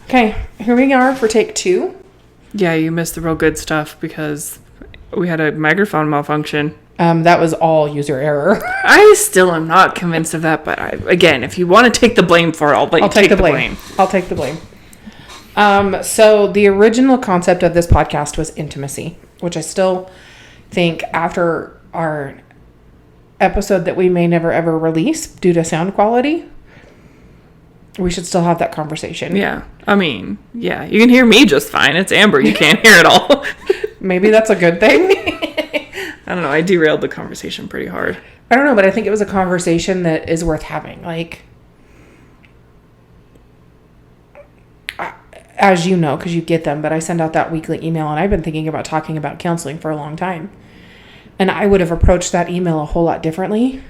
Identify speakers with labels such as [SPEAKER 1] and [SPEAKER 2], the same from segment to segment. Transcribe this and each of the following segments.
[SPEAKER 1] Okay, here we are for take 2.
[SPEAKER 2] Yeah, you missed the real good stuff because we had a microphone malfunction.
[SPEAKER 1] That was all user error.
[SPEAKER 2] I still am not convinced of that, but again, if you want to take the blame for it, I'll take the blame.
[SPEAKER 1] I'll take the blame. So the original concept of this podcast was intimacy, which I still think after our episode that we may never ever release due to sound quality, we should still have that conversation.
[SPEAKER 2] Yeah. I mean, yeah, you can hear me just fine. It's Amber. You can't hear it all.
[SPEAKER 1] Maybe that's a good thing.
[SPEAKER 2] I don't know. I derailed the conversation pretty hard.
[SPEAKER 1] I don't know, but I think it was a conversation that is worth having. Like, as you know, because you get them, but I send out that weekly email, and I've been thinking about talking about counseling for a long time. And I would have approached that email a whole lot differently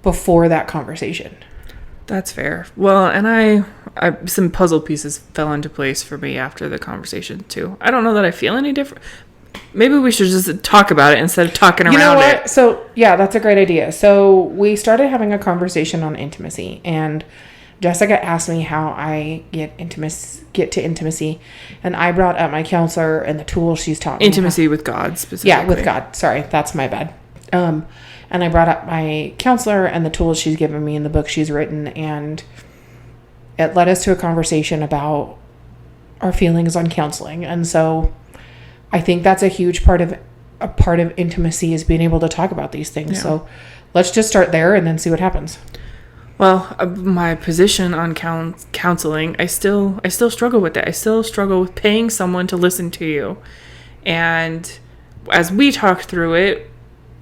[SPEAKER 1] before that conversation.
[SPEAKER 2] That's fair. Well, and I some puzzle pieces fell into place for me after the conversation, too. I don't know that I feel any different. Maybe we should just talk about it instead of talking around it. You know what?
[SPEAKER 1] So, yeah, that's a great idea. So we started having a conversation on intimacy, and Jessica asked me how I get to intimacy, and I brought up my counselor and the tools she's taught me.
[SPEAKER 2] Intimacy with God, specifically.
[SPEAKER 1] Yeah, with God. Sorry, that's my bad. And I brought up my counselor and the tools she's given me in the book she's written, and it led us to a conversation about our feelings on counseling. And so I think that's a huge part of intimacy, is being able to talk about these things. Yeah. So let's just start there and then see what happens.
[SPEAKER 2] Well, my position on counseling, I still struggle with it. I still struggle with paying someone to listen to you. And as we talked through it,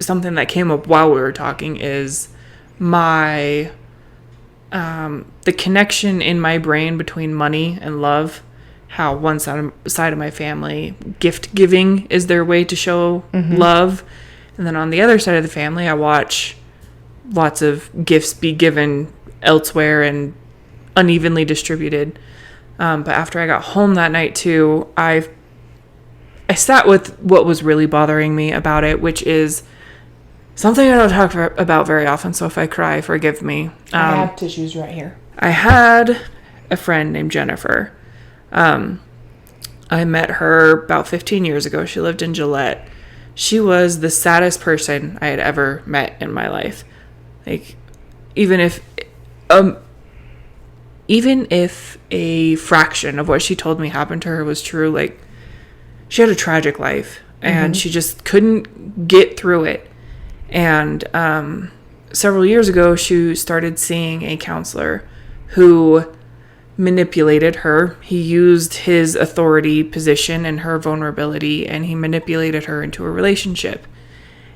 [SPEAKER 2] something that came up while we were talking is the connection in my brain between money and love. How one side of my family, gift giving is their way to show love. And then on the other side of the family, I watch lots of gifts be given elsewhere and unevenly distributed. But after I got home that night too, I sat with what was really bothering me about it, which is something I don't talk about very often. So if I cry, forgive me.
[SPEAKER 1] I have tissues right here.
[SPEAKER 2] I had a friend named Jennifer. I met her about 15 years ago. She lived in Gillette. She was the saddest person I had ever met in my life. Like, even if a fraction of what she told me happened to her was true, like, she had a tragic life and she just couldn't get through it. And several years ago, she started seeing a counselor who manipulated her. He used his authority position and her vulnerability, and he manipulated her into a relationship.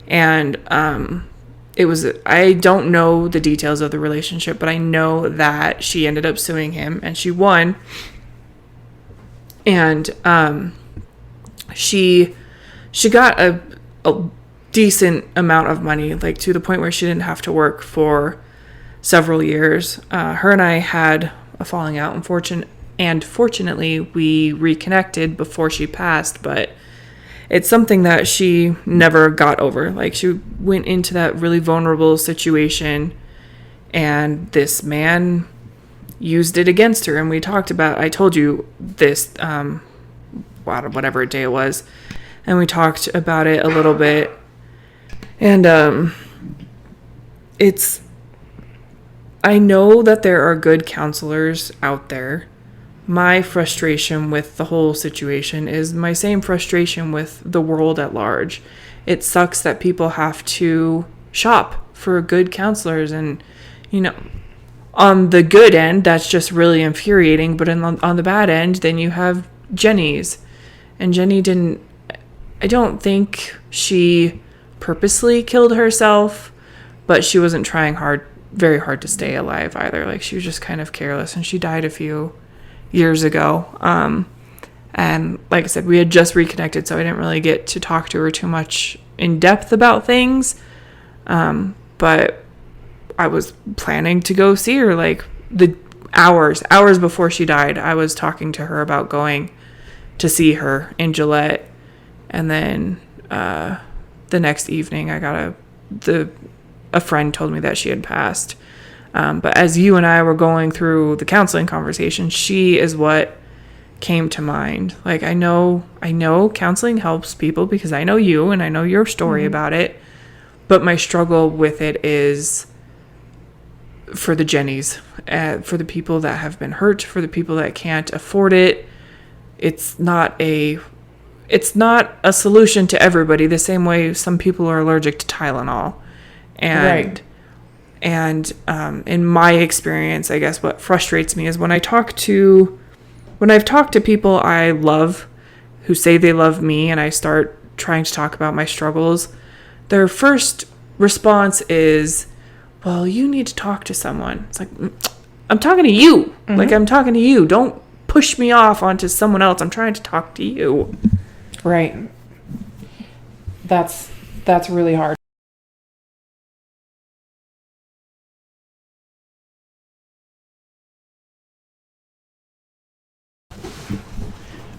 [SPEAKER 2] And I don't know the details of the relationship, but I know that she ended up suing him and she won. And she got a decent amount of money, like to the point where she didn't have to work for several years. Her and I had a falling out, and fortunately we reconnected before she passed, but it's something that she never got over. Like, she went into that really vulnerable situation and this man used it against her. And we talked about, I told you this, whatever day it was, and we talked about it a little bit. And I know that there are good counselors out there. My frustration with the whole situation is my same frustration with the world at large. It sucks that people have to shop for good counselors, and, you know, on the good end, that's just really infuriating. But on the bad end, then you have Jenny's, and Jenny I don't think she purposely killed herself, but she wasn't trying very hard to stay alive either. Like, she was just kind of careless, and she died a few years ago. And like I said, we had just reconnected, so I didn't really get to talk to her too much in depth about things. But I was planning to go see her, like, the hours before she died. I was talking to her about going to see her in Gillette. And then the next evening I got a friend told me that she had passed. But as you and I were going through the counseling conversation, she is what came to mind. Like, I know counseling helps people because I know you and I know your story about it. But my struggle with it is for the Jennies, for the people that have been hurt, for the people that can't afford it. It's not a solution to everybody, the same way some people are allergic to Tylenol. And in my experience, I guess what frustrates me is when I've talked to people I love who say they love me, and I start trying to talk about my struggles, their first response is, well, you need to talk to someone. It's like, I'm talking to you. Like, I'm talking to you. Don't push me off onto someone else. I'm trying to talk to you.
[SPEAKER 1] Right. That's really hard.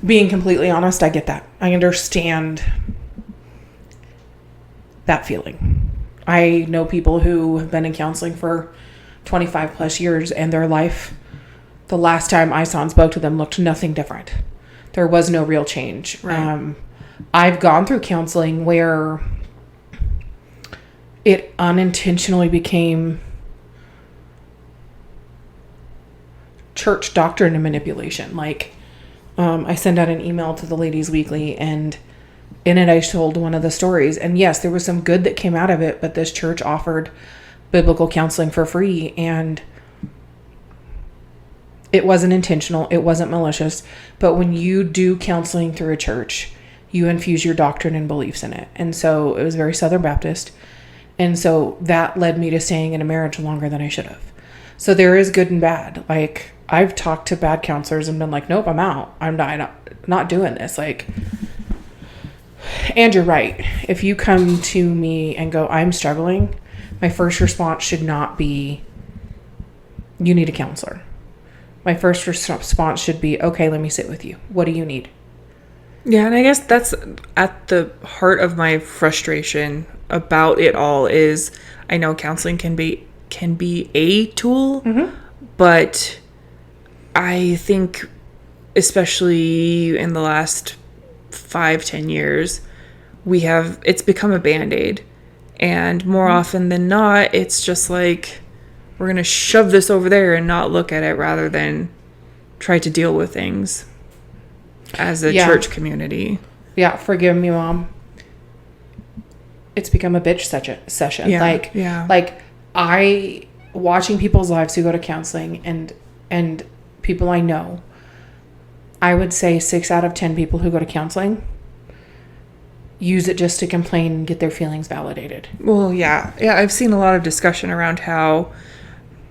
[SPEAKER 1] Being completely honest, I get that. I understand that feeling. I know people who have been in counseling for 25 plus years, and their life, the last time I saw and spoke to them, looked nothing different. There was no real change.
[SPEAKER 2] Right.
[SPEAKER 1] I've gone through counseling where it unintentionally became church doctrine and manipulation. Like, I sent out an email to the Ladies Weekly, and in it I told one of the stories. And yes, there was some good that came out of it, but this church offered biblical counseling for free, and it wasn't intentional. It wasn't malicious. But when you do counseling through a church, you infuse your doctrine and beliefs in it. And so it was very Southern Baptist. And so that led me to staying in a marriage longer than I should have. So there is good and bad. Like, I've talked to bad counselors and been like, nope, I'm out. I'm not doing this. Like, and you're right. If you come to me and go, I'm struggling, my first response should not be, you need a counselor. My first response should be, okay, let me sit with you. What do you need?
[SPEAKER 2] Yeah, and I guess that's at the heart of my frustration about it all is I know counseling can be a tool, but I think especially in the last 5-10 years, it's become a Band-Aid. And more often than not, it's just like, we're going to shove this over there and not look at it rather than try to deal with things as a church community.
[SPEAKER 1] Yeah, forgive me, Mom. It's become a bitch session.
[SPEAKER 2] Yeah.
[SPEAKER 1] Like, I watching people's lives who go to counseling and people I know, I would say 6 out of 10 people who go to counseling use it just to complain and get their feelings validated.
[SPEAKER 2] Well, yeah. I've seen a lot of discussion around how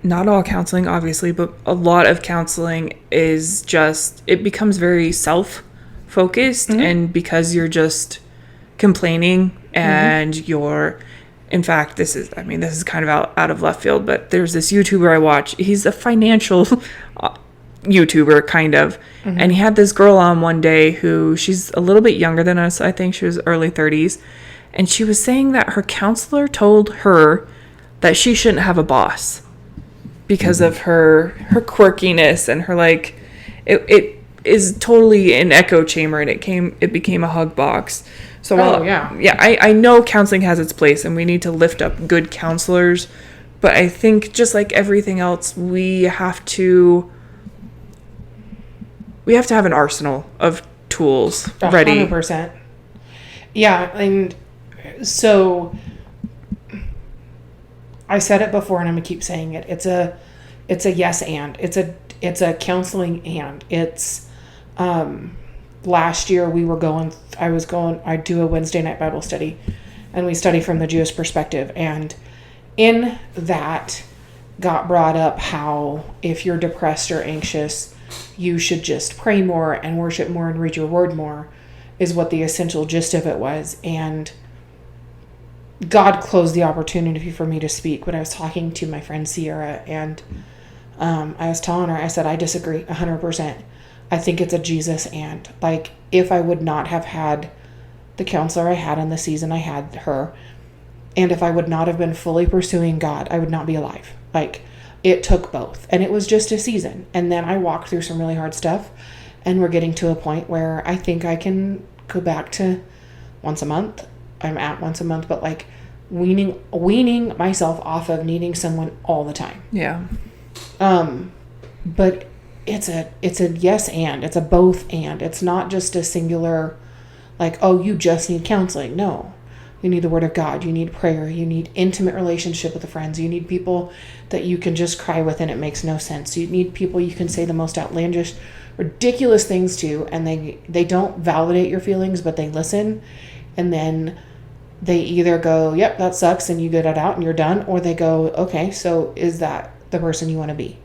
[SPEAKER 2] not all counseling, obviously, but a lot of counseling is just, it becomes very self-focused, and because you're just complaining and you're, in fact, this is kind of out of left field, but there's this YouTuber I watch. He's a financial YouTuber, kind of. And he had this girl on one day who, she's a little bit younger than us. I think she was early 30s. And she was saying that her counselor told her that she shouldn't have a boss because of her quirkiness and her, like, it is totally an echo chamber, and it became a hug box. So I know counseling has its place and we need to lift up good counselors, but I think just like everything else, we have to have an arsenal of tools ready.
[SPEAKER 1] 100%. Yeah, and so I said it before and I'm gonna keep saying it. It's a yes and. It's a counseling and. It's last year I do a Wednesday night Bible study, and we study from the Jewish perspective, and in that got brought up how if you're depressed or anxious, you should just pray more and worship more and read your word more, is what the essential gist of it was. And God closed the opportunity for me to speak when I was talking to my friend Sierra, and I was telling her, I said, I disagree 100%. I think it's a Jesus and. Like, if I would not have had the counselor I had in the season I had her, and if I would not have been fully pursuing God, I would not be alive. Like, it took both. And it was just a season. And then I walked through some really hard stuff. And we're getting to a point where I think I can go back to once a month. I'm at once a month, but like weaning myself off of needing someone all the time.
[SPEAKER 2] Yeah.
[SPEAKER 1] But it's a yes and. It's a both and. It's not just a singular, like, oh, you just need counseling. No. You need the word of God. You need prayer. You need intimate relationship with the friends. You need people that you can just cry with and it makes no sense. You need people you can say the most outlandish, ridiculous things to, and they don't validate your feelings, but they listen. And then they either go, yep, that sucks, and you get it out and you're done. Or they go, okay, so is that the person you want to be?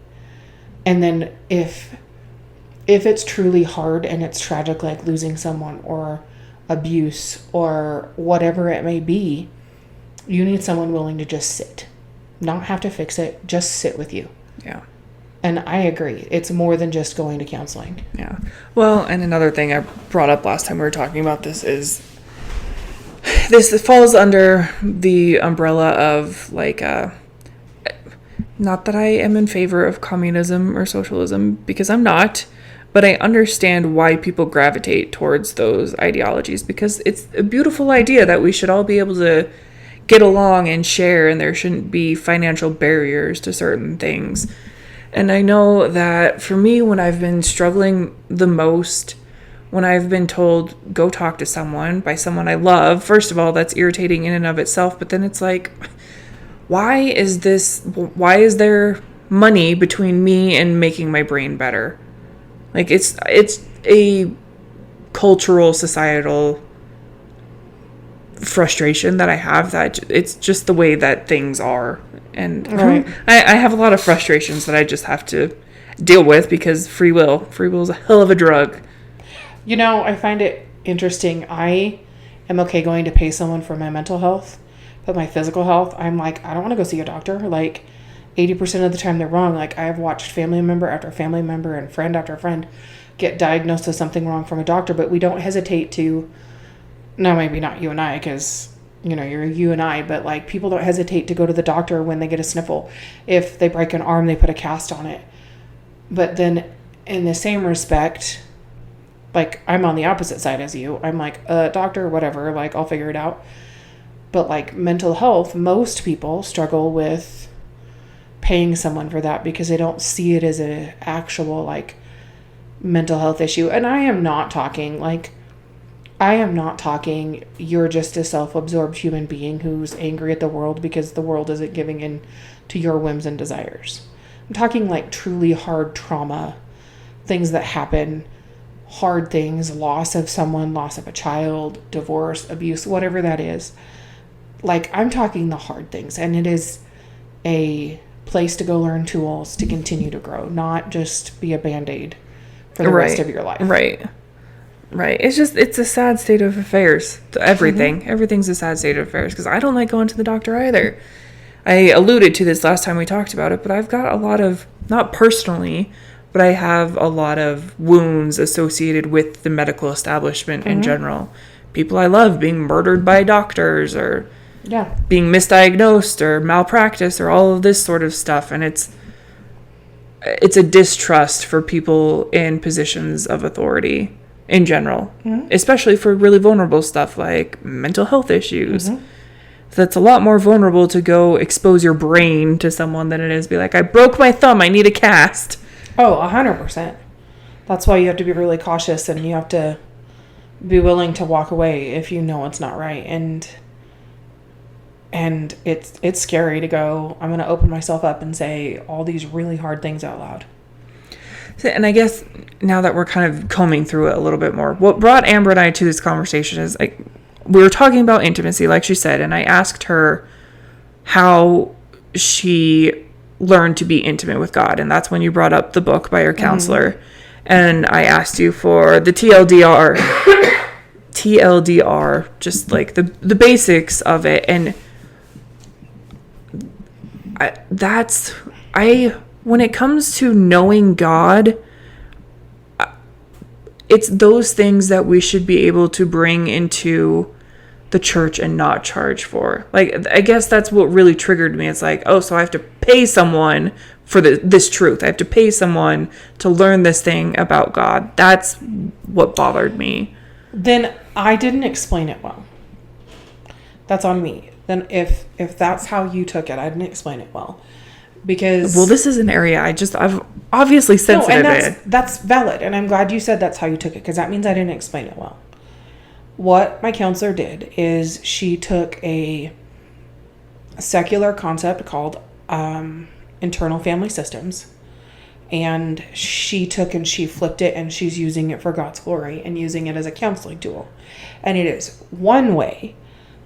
[SPEAKER 1] And then if it's truly hard and it's tragic, like losing someone or abuse or whatever it may be, you need someone willing to just sit, not have to fix it, just sit with you.
[SPEAKER 2] Yeah.
[SPEAKER 1] And I agree, it's more than just going to counseling.
[SPEAKER 2] Yeah. Well, and another thing I brought up last time we were talking about this is this falls under the umbrella of like not that I am in favor of communism or socialism, because I'm not. But I understand why people gravitate towards those ideologies, because it's a beautiful idea that we should all be able to get along and share, and there shouldn't be financial barriers to certain things. And I know that for me, when I've been struggling the most, when I've been told, go talk to someone by someone I love, first of all, that's irritating in and of itself. But then it's like, why is there money between me and making my brain better? Like, it's a cultural, societal frustration that I have, that it's just the way that things are. And right. I have a lot of frustrations that I just have to deal with, because free will is a hell of a drug.
[SPEAKER 1] You know, I find it interesting. I am okay going to pay someone for my mental health, but my physical health, I'm like, I don't want to go see a doctor. Like, 80% of the time they're wrong. Like, I have watched family member after family member and friend after friend get diagnosed with something wrong from a doctor, but we don't hesitate to, no, maybe not you and I, because, you know, you're you and I, but like, people don't hesitate to go to the doctor when they get a sniffle. If they break an arm, they put a cast on it. But then in the same respect, like, I'm on the opposite side as you. I'm like, doctor, whatever, like, I'll figure it out. But like, mental health, most people struggle with paying someone for that because they don't see it as an actual like mental health issue. And I am not talking you're just a self-absorbed human being who's angry at the world because the world isn't giving in to your whims and desires. I'm talking like truly hard trauma, things that happen, hard things, loss of someone, loss of a child, divorce, abuse, whatever that is. Like, I'm talking the hard things, and it is a place to go learn tools to continue to grow, not just be a Band-Aid for the rest of your life. Right.
[SPEAKER 2] It's a sad state of affairs. Everything. Mm-hmm. Everything's a sad state of affairs, because I don't like going to the doctor either. I alluded to this last time we talked about it, but I've got a lot of, not personally, but I have a lot of wounds associated with the medical establishment in general. People I love being murdered by doctors, or being misdiagnosed or malpractice, or all of this sort of stuff. And it's a distrust for people in positions of authority in general, especially for really vulnerable stuff like mental health issues. That's a lot more vulnerable to go expose your brain to someone than it is be like, I broke my thumb, I need a cast.
[SPEAKER 1] Oh, 100%. That's why you have to be really cautious, and you have to be willing to walk away if you know it's not right. And it's scary to go, I'm going to open myself up and say all these really hard things out loud.
[SPEAKER 2] And I guess now that we're kind of combing through it a little bit more, what brought Amber and I to this conversation is, like, we were talking about intimacy, like she said, and I asked her how she learned to be intimate with God. And that's when you brought up the book by your counselor. And I asked you for the TLDR, just like the basics of it. And when it comes to knowing God, it's those things that we should be able to bring into the church and not charge for. Like, I guess that's what really triggered me. It's like, oh, so I have to pay someone for this truth. I have to pay someone to learn this thing about God. That's what bothered me.
[SPEAKER 1] Then I didn't explain it well. That's on me. Then if that's how you took it, I didn't explain it well. Because...
[SPEAKER 2] Well, this is an area I've obviously sensitive.
[SPEAKER 1] No, and that's valid. And I'm glad you said that's how you took it, because that means I didn't explain it well. What my counselor did is she took a secular concept called internal family systems, and she took and she flipped it, and she's using it for God's glory and using it as a counseling tool. And it is one way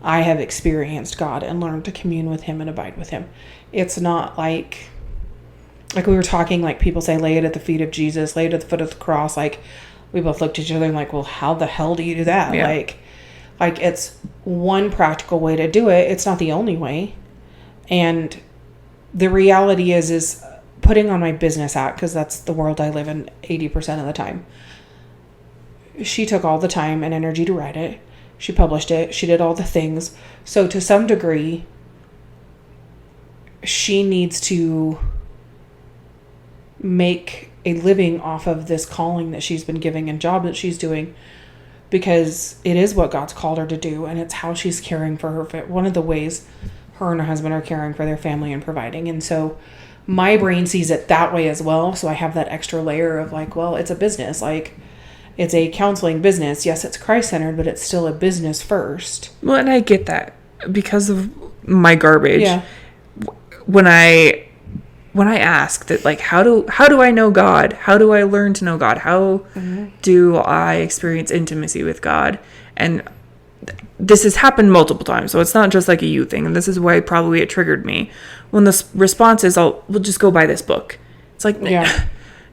[SPEAKER 1] I have experienced God and learned to commune with him and abide with him. It's not like we were talking, like people say, lay it at the feet of Jesus, lay it at the foot of the cross. Like, we both looked at each other and like, well, how the hell do you do that?
[SPEAKER 2] Yeah.
[SPEAKER 1] Like it's one practical way to do it. It's not the only way. And the reality is putting on my business hat, because that's the world I live in 80% of the time. She took all the time and energy to write it. She published it. She did all the things. So to some degree, she needs to make a living off of this calling that she's been giving and job that she's doing, because it is what God's called her to do, and it's how she's caring for her. One of the ways her and her husband are caring for their family and providing. And so my brain sees it that way as well. So I have that extra layer of like, well, it's a business. Like, it's a counseling business. Yes, it's Christ-centered, but it's still a business first.
[SPEAKER 2] Well, and I get that because of my garbage.
[SPEAKER 1] Yeah.
[SPEAKER 2] When I ask that, like, how do I know God? How do I learn to know God? How do I experience intimacy with God? And this has happened multiple times, so it's not just like a you thing. And this is why probably it triggered me. When the response is, we'll just go buy this book. It's like,
[SPEAKER 1] yeah.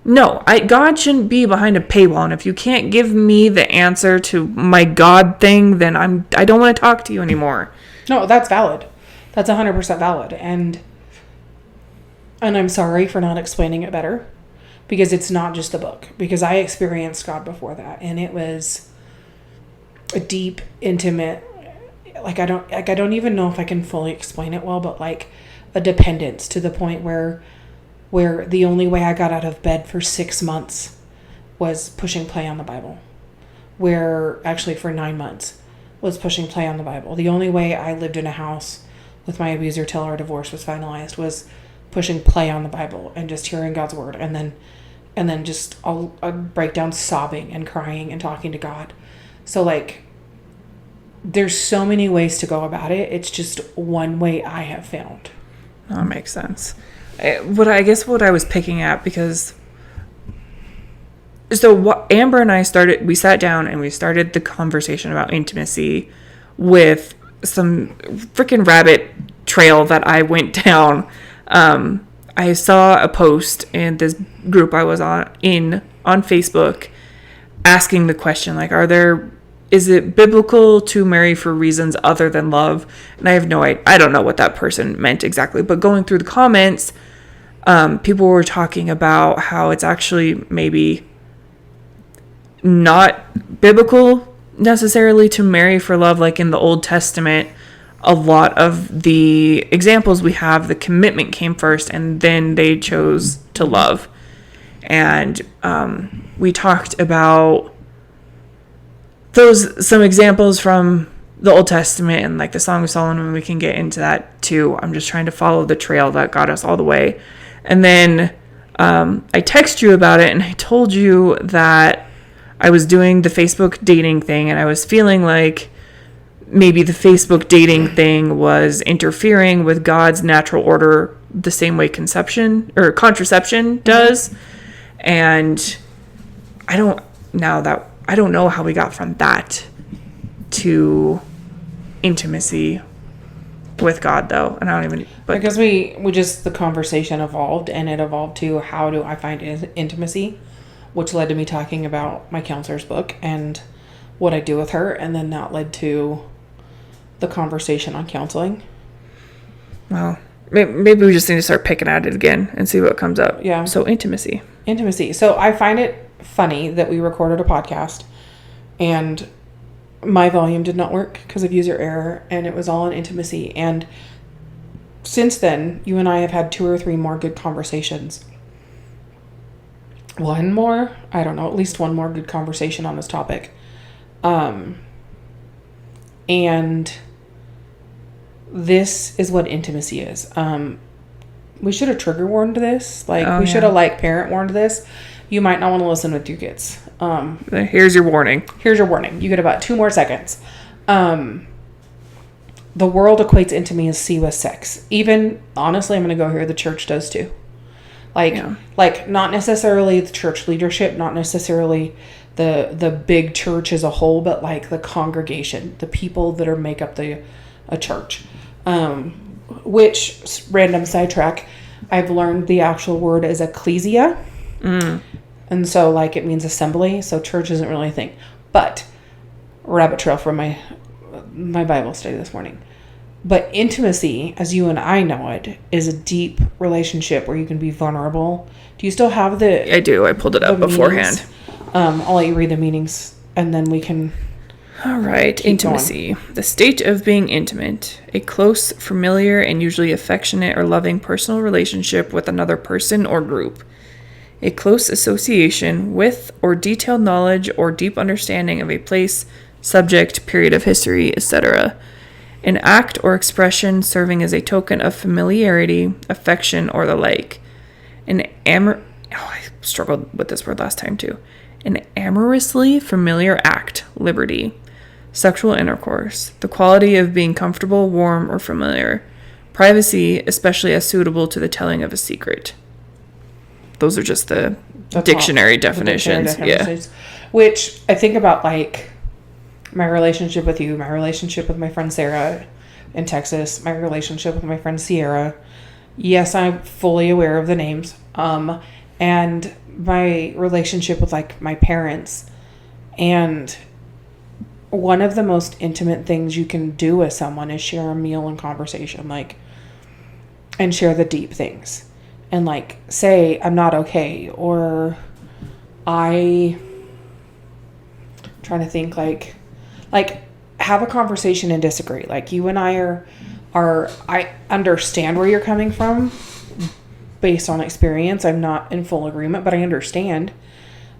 [SPEAKER 2] No, God shouldn't be behind a paywall. And if you can't give me the answer to my God thing, then I don't want to talk to you anymore.
[SPEAKER 1] No, that's valid. That's 100% valid. And I'm sorry for not explaining it better, because it's not just the book, because I experienced God before that, and it was a deep, intimate, I don't even know if I can fully explain it well, but like a dependence to the point where the only way I got out of bed for 6 months was pushing play on the Bible. Where actually for 9 months was pushing play on the Bible. The only way I lived in a house with my abuser till our divorce was finalized was pushing play on the Bible and just hearing God's word. And then just I'll break down sobbing and crying and talking to God. So like, there's so many ways to go about it. It's just one way I have found.
[SPEAKER 2] That makes sense. What I was picking at, because so what Amber and I we sat down and we started the conversation about intimacy with some freaking rabbit trail that I went down. I saw a post in this group I was on Facebook asking the question, like, is it biblical to marry for reasons other than love? And I don't know what that person meant exactly, but going through the comments, people were talking about how it's actually maybe not biblical necessarily to marry for love. Like in the Old Testament, a lot of the examples we have, the commitment came first and then they chose to love. And we talked about some examples from the Old Testament and like the Song of Solomon. We can get into that too. I'm just trying to follow the trail that got us all the way. And then I text you about it, and I told you that I was doing the Facebook dating thing, and I was feeling like maybe the Facebook dating thing was interfering with God's natural order the same way contraception does. And I don't know how we got from that to intimacy with God, though. And I don't even...
[SPEAKER 1] Because the conversation evolved, and it evolved to how do I find intimacy, which led to me talking about my counselor's book and what I do with her, and then that led to the conversation on counseling.
[SPEAKER 2] Well, maybe we just need to start picking at it again and see what comes up.
[SPEAKER 1] Yeah.
[SPEAKER 2] So intimacy.
[SPEAKER 1] So I find it funny that we recorded a podcast and my volume did not work because of user error, and it was all in intimacy. And since then, you and I have had 2 or 3 more good conversations. One more? I don't know. At least one more good conversation on this topic. And this is what intimacy is. We should have trigger warned this. We should have parent warned this. You might not want to listen with your kids.
[SPEAKER 2] Here's your warning.
[SPEAKER 1] Here's your warning. You get about 2 more seconds. The world equates intimacy with sex. Even, honestly, I'm going to go here, the church does too. Not necessarily the church leadership, not necessarily the big church as a whole, but the congregation, the people that make up a church. Which, random sidetrack, I've learned the actual word is ecclesia. And so, it means assembly. So church isn't really a thing. But, rabbit trail from my Bible study this morning. But intimacy, as you and I know it, is a deep relationship where you can be vulnerable. Do you still have
[SPEAKER 2] I do. I pulled it up beforehand.
[SPEAKER 1] I'll let you read the meanings, and then we can...
[SPEAKER 2] All right. Intimacy. The state of being intimate. A close, familiar, and usually affectionate or loving personal relationship with another person or group. A close association with or detailed knowledge or deep understanding of a place, subject, period of history, etc. An act or expression serving as a token of familiarity, affection, or the like. I struggled with this word last time too. An amorously familiar act, liberty. Sexual intercourse. The quality of being comfortable, warm, or familiar. Privacy, especially as suitable to the telling of a secret. Those are just the dictionary definitions. Yeah.
[SPEAKER 1] Which I think about my relationship with you, my relationship with my friend Sarah in Texas, my relationship with my friend Sierra. Yes, I'm fully aware of the names. And my relationship with my parents. And one of the most intimate things you can do with someone is share a meal and conversation, and share the deep things. And say, I'm not okay, or trying to think, have a conversation and disagree. You and I I understand where you're coming from based on experience. I'm not in full agreement, but I understand.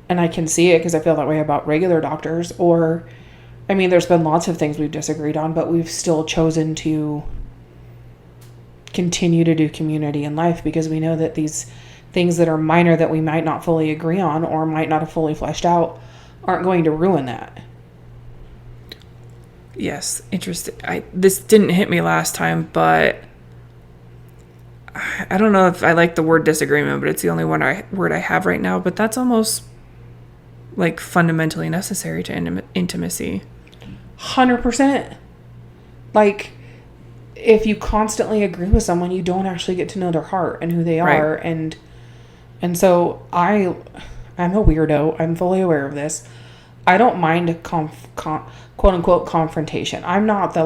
[SPEAKER 1] And I can see it because I feel that way about regular doctors. Or, there's been lots of things we've disagreed on, but we've still chosen to continue to do community in life because we know that these things that are minor that we might not fully agree on or might not have fully fleshed out aren't going to ruin that.
[SPEAKER 2] Yes, interesting. This didn't hit me last time, but I don't know if I like the word disagreement, but it's the only word I have right now. But that's almost fundamentally necessary to intimacy.
[SPEAKER 1] 100%. If you constantly agree with someone, you don't actually get to know their heart and who they are. Right. And so I'm a weirdo. I'm fully aware of this. I don't mind quote unquote confrontation. I'm not the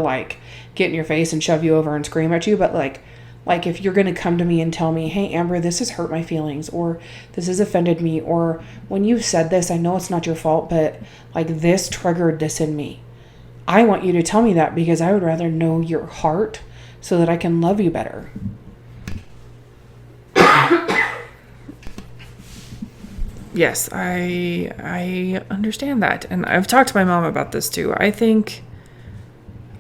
[SPEAKER 1] get in your face and shove you over and scream at you, but if you're going to come to me and tell me, hey, Amber, this has hurt my feelings, or this has offended me, or when you said this, I know it's not your fault, but this triggered this in me. I want you to tell me that because I would rather know your heart so that I can love you better.
[SPEAKER 2] Yes, I understand that. And I've talked to my mom about this too. I think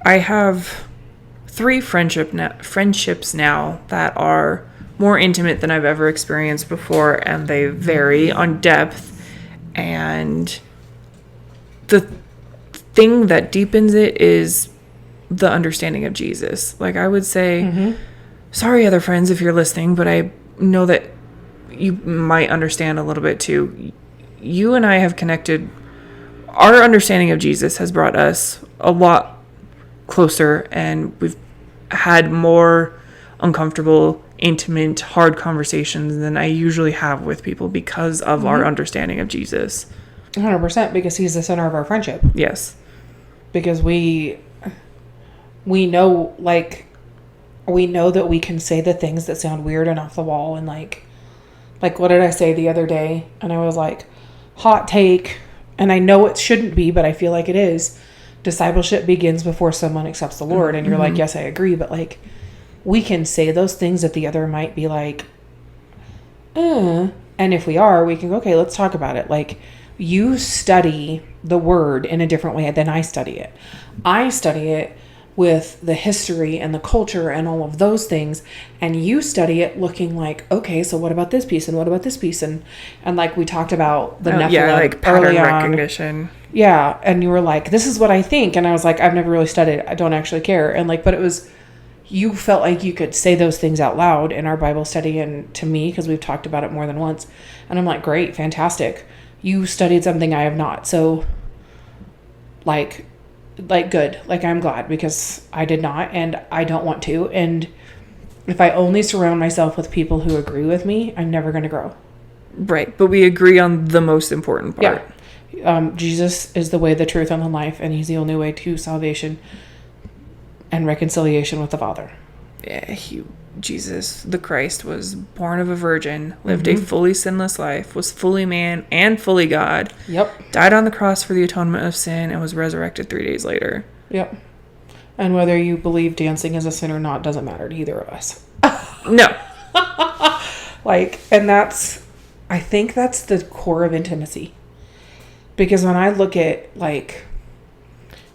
[SPEAKER 2] I have 3 friendships now that are more intimate than I've ever experienced before, and they vary on depth. And the thing that deepens it is the understanding of Jesus. I would say, sorry, other friends, if you're listening, but I know that you might understand a little bit too. You and I have connected. Our understanding of Jesus has brought us a lot closer, and we've had more uncomfortable, intimate, hard conversations than I usually have with people because of our understanding of Jesus.
[SPEAKER 1] 100%, because he's the center of our friendship.
[SPEAKER 2] Yes.
[SPEAKER 1] Because we know, we know that we can say the things that sound weird and off the wall, and what did I say the other day? And I was hot take, and I know it shouldn't be, but I feel like it is. discipleship begins before someone accepts the Lord. And you're like, yes, I agree. But like, we can say those things that the other might be like, and if we are, we can go, okay, let's talk about it. Like, you study the word in a different way than I study it. I study it with the history and the culture and all of those things, and you study it looking like, okay, so what about this piece and what about this piece, and like we talked about the Nephilim,
[SPEAKER 2] like pattern recognition.
[SPEAKER 1] Yeah, and you were like, this is what I think, and I was like, I've never really studied, I don't actually care, and like, but it was, you felt like you could say those things out loud in our Bible study, and to me, because we've talked about it more than once, and I'm like, great, fantastic, you studied something I have not, so like good, like I'm glad, because I did not, and I don't want to, and if I only surround myself with people who agree with me, I'm never going to grow.
[SPEAKER 2] Right, but we agree on the most important part.
[SPEAKER 1] Yeah. Jesus is the way, the truth, and the life, and he's the only way to salvation and reconciliation with the Father.
[SPEAKER 2] Yeah, Jesus, the Christ, was born of a virgin, lived a fully sinless life, was fully man and fully God.
[SPEAKER 1] Yep.
[SPEAKER 2] Died on the cross for the atonement of sin, and was resurrected 3 days later.
[SPEAKER 1] Yep. And whether you believe dancing is a sin or not doesn't matter to either of us.
[SPEAKER 2] No.
[SPEAKER 1] Like, and I think that's the core of intimacy. Because when I look at, like,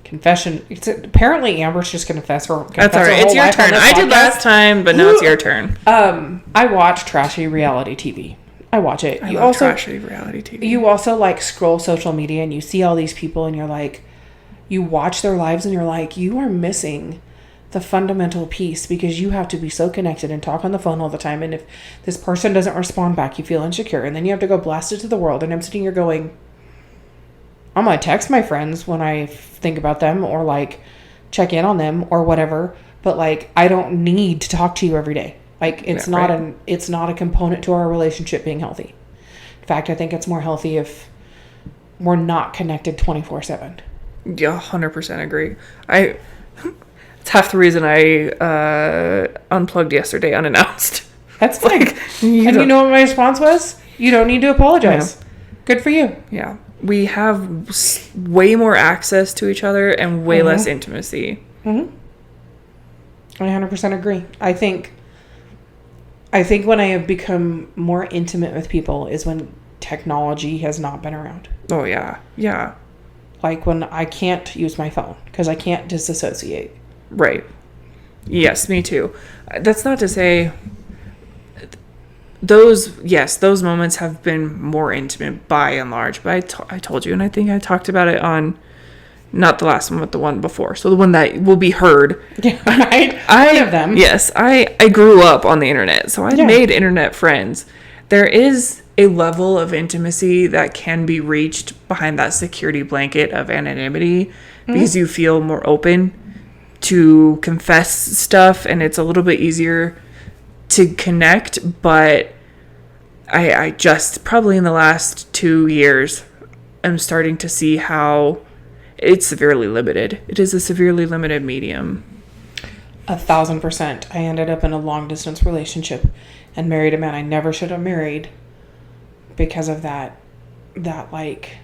[SPEAKER 1] confession, apparently Amber's just going to confess her.
[SPEAKER 2] That's all right. It's your turn. I did last time, but now it's your turn.
[SPEAKER 1] I watch trashy reality TV. I watch it.
[SPEAKER 2] I love trashy reality TV.
[SPEAKER 1] You also, like, scroll social media and you see all these people and you're like, you watch their lives and you're like, you are missing the fundamental piece, because you have to be so connected and talk on the phone all the time. And if this person doesn't respond back, you feel insecure. And then you have to go blast it to the world. And I'm sitting here going, I'm going to text my friends when I think about them, or like check in on them or whatever. But like, I don't need to talk to you every day. Like, it's not a component to our relationship being healthy. In fact, I think it's more healthy if we're not connected 24/7.
[SPEAKER 2] Yeah, 100% agree. It's half the reason I unplugged yesterday unannounced.
[SPEAKER 1] That's like, you know what my response was? You don't need to apologize. Yeah. Good for you.
[SPEAKER 2] Yeah. We have way more access to each other and way less intimacy. I 100%
[SPEAKER 1] agree. I think when I have become more intimate with people is when technology has not been around.
[SPEAKER 2] Oh, yeah. Yeah.
[SPEAKER 1] Like when I can't use my phone because I can't disassociate.
[SPEAKER 2] Right. Yes, me too. That's not to say those moments have been more intimate by and large, but I told you, and I think I talked about it on not the last one, but the one before. So the one that will be heard.
[SPEAKER 1] Yeah, one of them.
[SPEAKER 2] Yes, I grew up on the internet, so I made internet friends. There is a level of intimacy that can be reached behind that security blanket of anonymity because you feel more open to confess stuff, and it's a little bit easier to connect. But I just probably in the last 2 years am starting to see how it's severely limited. It is a severely limited medium.
[SPEAKER 1] 1,000%. I ended up in a long distance relationship and married a man I never should have married because of that like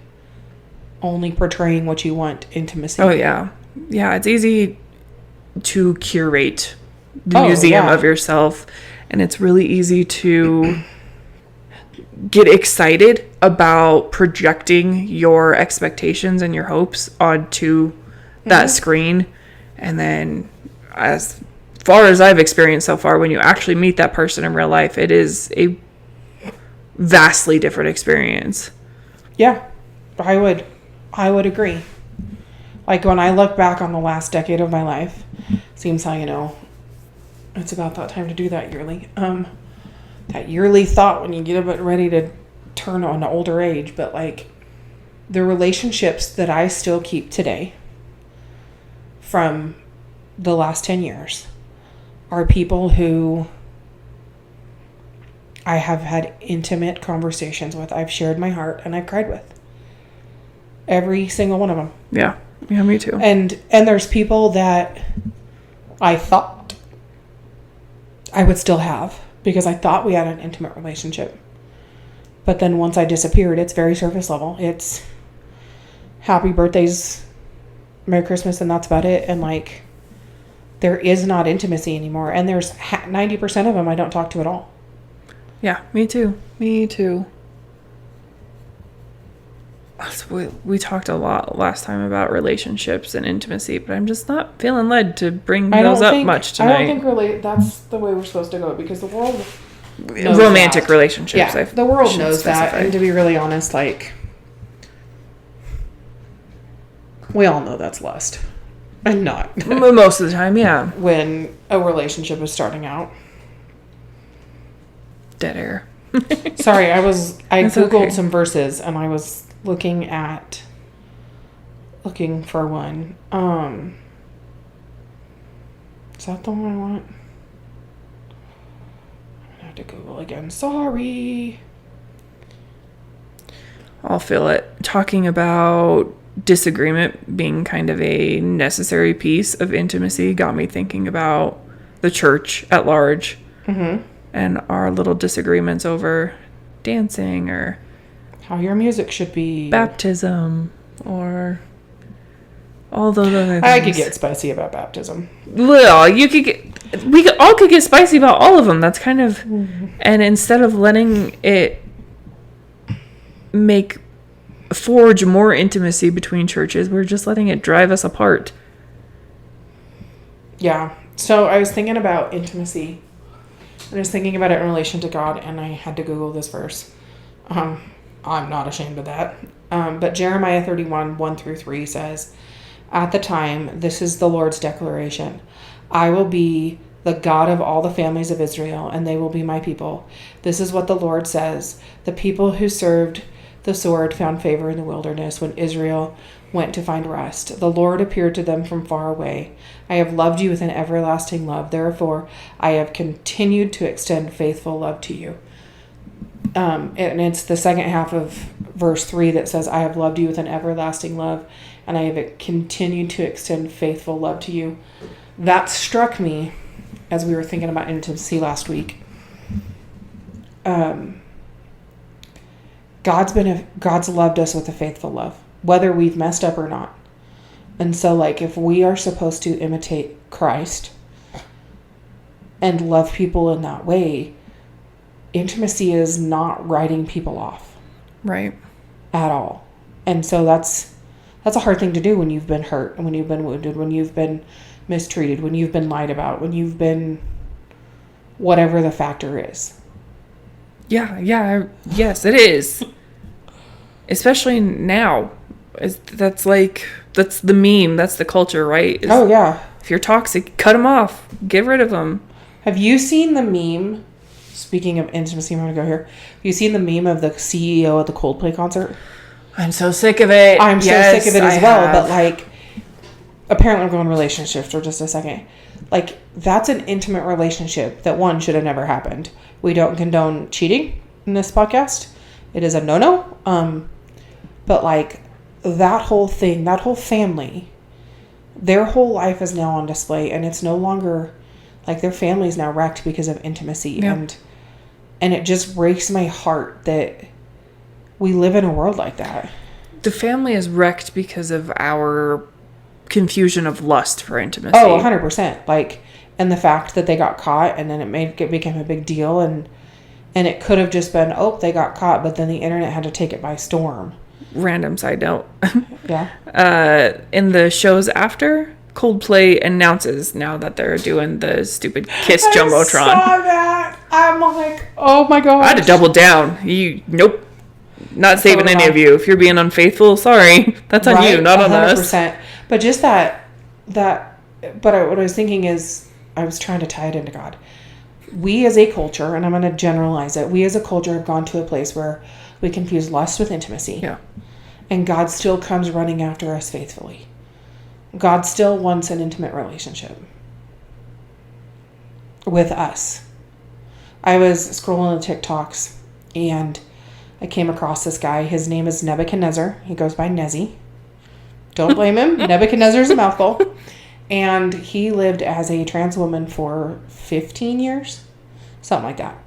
[SPEAKER 1] only portraying what you want intimacy.
[SPEAKER 2] Oh yeah. Yeah, it's easy to curate the museum of yourself, and it's really easy to get excited about projecting your expectations and your hopes onto that screen. And then as far as I've experienced so far, when you actually meet that person in real life, it is a vastly different experience.
[SPEAKER 1] Yeah, I would agree. Like when I look back on the last decade of my life, seems how, it's about that time to do that yearly. That yearly thought when you get a bit ready to turn on an older age. But like the relationships that I still keep today from the last 10 years are people who I have had intimate conversations with. I've shared my heart and I've cried with. Every single one of them.
[SPEAKER 2] Yeah. Yeah, me too.
[SPEAKER 1] And there's people that I thought I would still have because I thought we had an intimate relationship. But then once I disappeared, it's very surface level. It's happy birthdays Merry Christmas, and that's about it. And like, there is not intimacy anymore. And there's 90% of them I don't talk to at all.
[SPEAKER 2] Yeah, me too. Me too. We talked a lot last time about relationships and intimacy, but I'm just not feeling led to bring those up much tonight.
[SPEAKER 1] I don't think that's the way we're supposed to go, because the world knows
[SPEAKER 2] romantic
[SPEAKER 1] that.
[SPEAKER 2] relationships.
[SPEAKER 1] Yeah, the world knows that. And to be really honest, like, we all know that's lust. And not.
[SPEAKER 2] Most of the time, yeah.
[SPEAKER 1] When a relationship is starting out.
[SPEAKER 2] Dead air.
[SPEAKER 1] Sorry, I Googled
[SPEAKER 2] okay.
[SPEAKER 1] some verses, and I was looking for one. Is that the one I want? I'm gonna have to Google again. Sorry.
[SPEAKER 2] I'll feel it. Talking about disagreement being kind of a necessary piece of intimacy got me thinking about the church at large.
[SPEAKER 1] Mm-hmm.
[SPEAKER 2] And our little disagreements over dancing or
[SPEAKER 1] how your music should be,
[SPEAKER 2] baptism, or all those other things.
[SPEAKER 1] I could get spicy about baptism.
[SPEAKER 2] Well, we all could get spicy about all of them. That's kind of, and instead of letting it forge more intimacy between churches, we're just letting it drive us apart.
[SPEAKER 1] Yeah. So I was thinking about intimacy. I was thinking about it in relation to God, and I had to Google this verse. I'm not ashamed of that. But Jeremiah 31, 1-3 says, "At the time, this is the Lord's declaration. I will be the God of all the families of Israel, and they will be my people. This is what the Lord says. The people who served the sword found favor in the wilderness when Israel went to find rest. The Lord appeared to them from far away. I have loved you with an everlasting love. Therefore, I have continued to extend faithful love to you." And it's the second half of verse 3 that says, "I have loved you with an everlasting love, and I have continued to extend faithful love to you." That struck me as we were thinking about intimacy last week. God's loved us with a faithful love, whether we've messed up or not. And so, like, if we are supposed to imitate Christ and love people in that way, intimacy is not writing people off.
[SPEAKER 2] Right.
[SPEAKER 1] At all. And so that's a hard thing to do when you've been hurt, and when you've been wounded, when you've been mistreated, when you've been lied about, when you've been whatever the factor is.
[SPEAKER 2] Yeah, yes, it is. Especially now. That's the meme, that's the culture, right?
[SPEAKER 1] Oh, yeah.
[SPEAKER 2] If you're toxic, cut them off. Get rid of them.
[SPEAKER 1] Have you seen the meme? Speaking of intimacy, I'm going to go here. Have you seen the meme of the CEO at the Coldplay concert?
[SPEAKER 2] I'm so sick of it.
[SPEAKER 1] I'm so sick of it as well. But, like, apparently I'm going relationships for just a second. Like, that's an intimate relationship that, one, should have never happened. We don't condone cheating in this podcast. It is a no-no. But, like, that whole thing, that whole family, their whole life is now on display, and it's no longer, like, their family is now wrecked because of intimacy.
[SPEAKER 2] Yeah.
[SPEAKER 1] And it just breaks my heart that we live in a world like that.
[SPEAKER 2] The family is wrecked because of our confusion of lust for intimacy.
[SPEAKER 1] Oh, 100%. Like, and the fact that they got caught, and then it became a big deal, and it could have just been, oh, they got caught, but then the internet had to take it by storm.
[SPEAKER 2] Random side note.
[SPEAKER 1] Yeah.
[SPEAKER 2] In the shows after, Coldplay announces now that they're doing the stupid Kiss Jumbotron.
[SPEAKER 1] I saw that. I'm like, oh my god.
[SPEAKER 2] I had to double down. Nope. Not saving any of you. If you're being unfaithful, sorry. That's on you, not on
[SPEAKER 1] 100%.
[SPEAKER 2] us.
[SPEAKER 1] But just what I was thinking is, I was trying to tie it into God. We as a culture, and I'm going to generalize it, we as a culture have gone to a place where we confuse lust with intimacy.
[SPEAKER 2] Yeah.
[SPEAKER 1] And God still comes running after us faithfully. God still wants an intimate relationship with us. I was scrolling the TikToks, and I came across this guy. His name is Nebuchadnezzar. He goes by Nezzy. Don't blame him. Nebuchadnezzar's a mouthful. And he lived as a trans woman for 15 years. Something like that.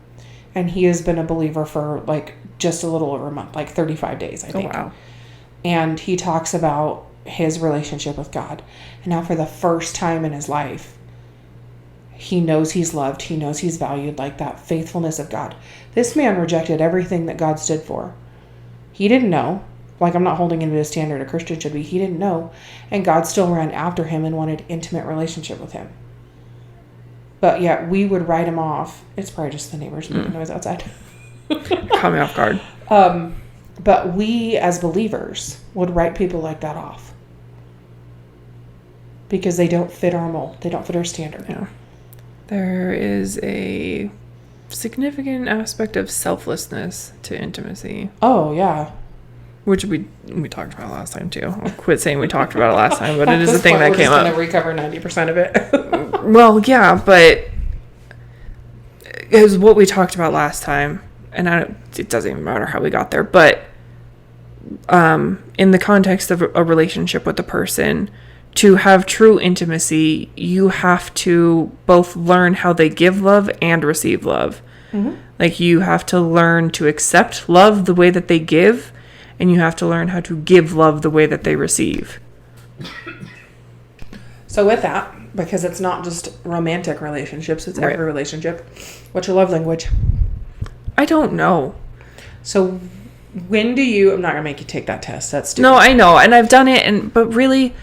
[SPEAKER 1] And he has been a believer for, like, just a little over a month. Like 35 days, I think.
[SPEAKER 2] Oh, wow.
[SPEAKER 1] And he talks about his relationship with God. And now for the first time in his life, he knows he's loved. He knows he's valued, like that faithfulness of God. This man rejected everything that God stood for. He didn't know. Like, I'm not holding him to the standard a Christian should be. He didn't know. And God still ran after him and wanted intimate relationship with him. But yet we would write him off. It's probably just the neighbors making noise outside.
[SPEAKER 2] Caught me off guard.
[SPEAKER 1] But we as believers would write people like that off. Because they don't fit our mold. They don't fit our standard.
[SPEAKER 2] Yeah. There is a significant aspect of selflessness to intimacy.
[SPEAKER 1] Oh, yeah.
[SPEAKER 2] Which we talked about last time, too. I'll quit saying we talked about it last time, but it is a thing that came up.
[SPEAKER 1] We're just going to recover 90% of it.
[SPEAKER 2] Well, yeah, but it was what we talked about last time, and it doesn't even matter how we got there, but in the context of a relationship with a person, to have true intimacy, you have to both learn how they give love and receive love. Mm-hmm. Like, you have to learn to accept love the way that they give, and you have to learn how to give love the way that they receive.
[SPEAKER 1] So with that, because it's not just romantic relationships, it's every relationship. What's your love language?
[SPEAKER 2] I don't know.
[SPEAKER 1] So when do you... I'm not going to make you take that test. That's stupid.
[SPEAKER 2] No, I know. And I've done it. But really,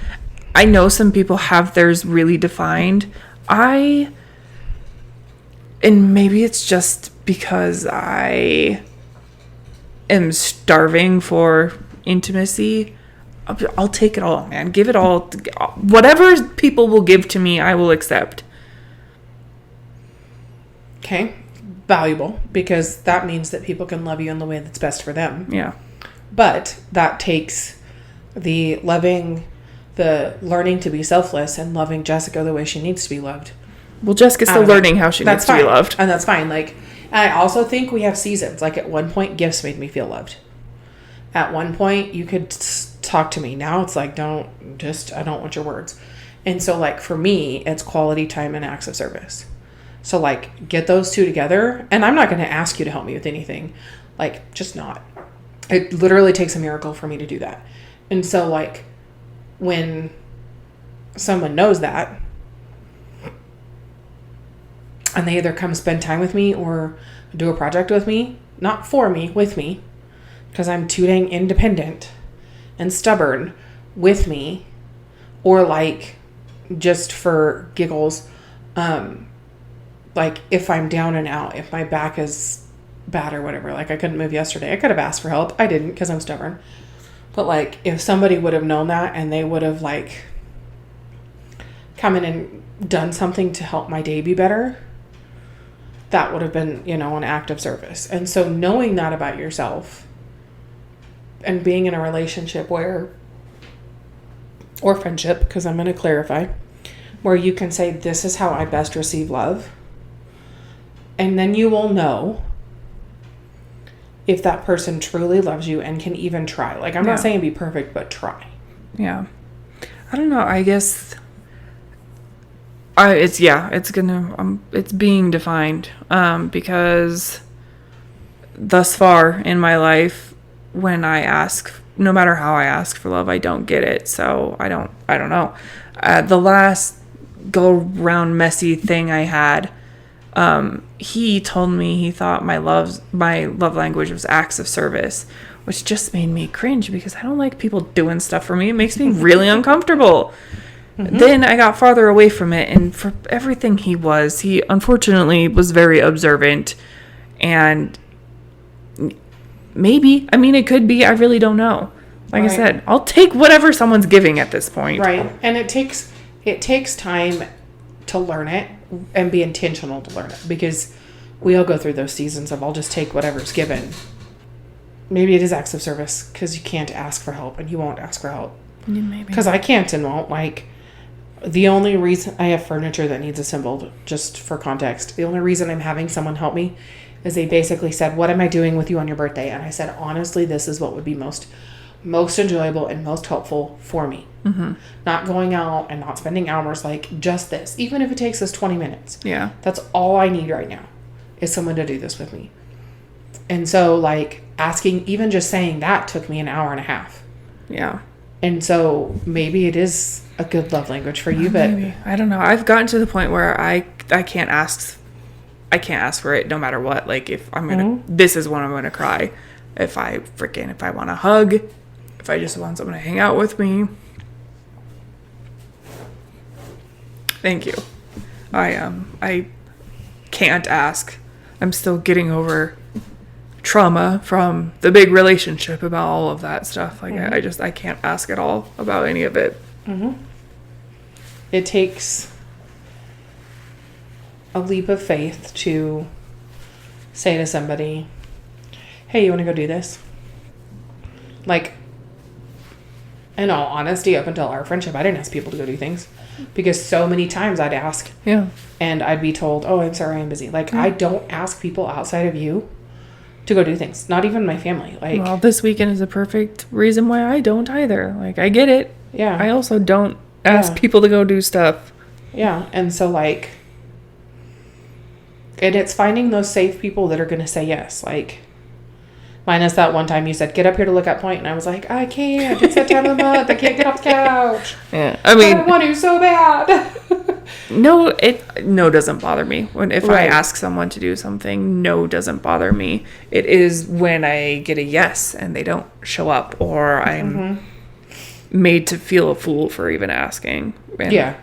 [SPEAKER 2] I know some people have theirs really defined. And maybe it's just because I am starving for intimacy. I'll take it all, man. Give it all. Whatever people will give to me, I will accept.
[SPEAKER 1] Okay. Valuable, because that means that people can love you in the way that's best for them.
[SPEAKER 2] Yeah.
[SPEAKER 1] But that takes the learning to be selfless and loving Jessica the way she needs to be loved.
[SPEAKER 2] Well, Jessica's still learning how she needs to be loved.
[SPEAKER 1] And that's fine. Like, and I also think we have seasons. Like, at one point, gifts made me feel loved. At one point, you could talk to me. Now it's like, I don't want your words. And so, like, for me, it's quality time and acts of service. So, like, get those two together. And I'm not going to ask you to help me with anything. Like, just not. It literally takes a miracle for me to do that. And so, like, when someone knows that, and they either come spend time with me or do a project with me, not for me, with me, because I'm too dang independent and stubborn, with me, or like just for giggles, like if I'm down and out, if my back is bad or whatever, like I couldn't move yesterday, I could have asked for help. I didn't, because I'm stubborn. But like, if somebody would have known that and they would have like come in and done something to help my day be better, that would have been, an act of service. And so knowing that about yourself and being in a relationship or friendship, because I'm going to clarify, where you can say, this is how I best receive love. And then you will know if that person truly loves you and can even try. Like, I'm not saying be perfect, but try.
[SPEAKER 2] Yeah. I don't know. I guess it's being defined, because thus far in my life, when I ask, no matter how I ask for love, I don't get it. So I don't know. The last go round messy thing I had, he told me he thought my love language was acts of service, which just made me cringe because I don't like people doing stuff for me. It makes me really uncomfortable. Mm-hmm. Then I got farther away from it, and for everything he unfortunately was very observant, and maybe, it could be, I really don't know. Like I said, I'll take whatever someone's giving at this point.
[SPEAKER 1] Right. And it takes time to learn it and be intentional to learn it, because we all go through those seasons of I'll just take whatever's given. Maybe it is acts of service because you can't ask for help, and you won't ask for help.
[SPEAKER 2] Maybe.
[SPEAKER 1] Because I can't and won't. Like, the only reason I have furniture that needs assembled, just for context, the only reason I'm having someone help me is they basically said, what am I doing with you on your birthday? And I said, honestly, this is what would be most enjoyable and most helpful for me. Mm-hmm. Not going out and not spending hours, like just this. Even if it takes us 20 minutes.
[SPEAKER 2] Yeah.
[SPEAKER 1] That's all I need right now is someone to do this with me. And so, like, asking, even just saying that took me an hour and a half.
[SPEAKER 2] Yeah.
[SPEAKER 1] And so maybe it is a good love language for you, but
[SPEAKER 2] maybe. I don't know. I've gotten to the point where I can't ask for it no matter what. Like if I'm gonna, this is when I'm gonna cry. If I want a hug, if I just want someone to hang out with me. Thank you. I can't ask. I'm still getting over trauma from the big relationship about all of that stuff. Like I can't ask at all about any of it.
[SPEAKER 1] It takes a leap of faith to say to somebody, hey, you want to go do this? Like, in all honesty, up until our friendship, I didn't ask people to go do things because so many times I'd ask and I'd be told, oh, I'm sorry, I'm busy. Like, I don't ask people outside of you to go do things. Not even my family. Like,
[SPEAKER 2] well, this weekend is a perfect reason why I don't either. Like, I get it.
[SPEAKER 1] Yeah.
[SPEAKER 2] I also don't ask people to go do stuff.
[SPEAKER 1] Yeah. And so, like, and it's finding those safe people that are going to say yes. Like, minus that one time you said, get up here to look at point. And I was like, I can't. It's that time of the month. I can't get off the couch.
[SPEAKER 2] Yeah. I mean,
[SPEAKER 1] I want to so bad.
[SPEAKER 2] No doesn't bother me. If I ask someone to do something, no doesn't bother me. It is when I get a yes and they don't show up, or I'm made to feel a fool for even asking. And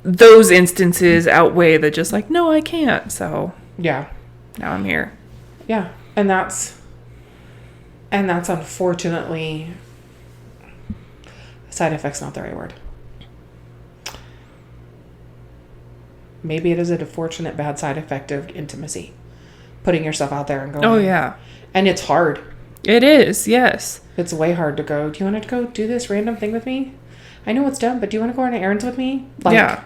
[SPEAKER 2] those instances outweigh the just like, no, I can't. So now I'm here.
[SPEAKER 1] Yeah. And that's unfortunately, side effect's not the right word. Maybe it is a fortunate bad side effect of intimacy. Putting yourself out there and going.
[SPEAKER 2] Oh, yeah.
[SPEAKER 1] And it's hard.
[SPEAKER 2] It is, yes.
[SPEAKER 1] It's way hard to go, do you want to go do this random thing with me? I know it's dumb, but do you want to go on errands with me? Like,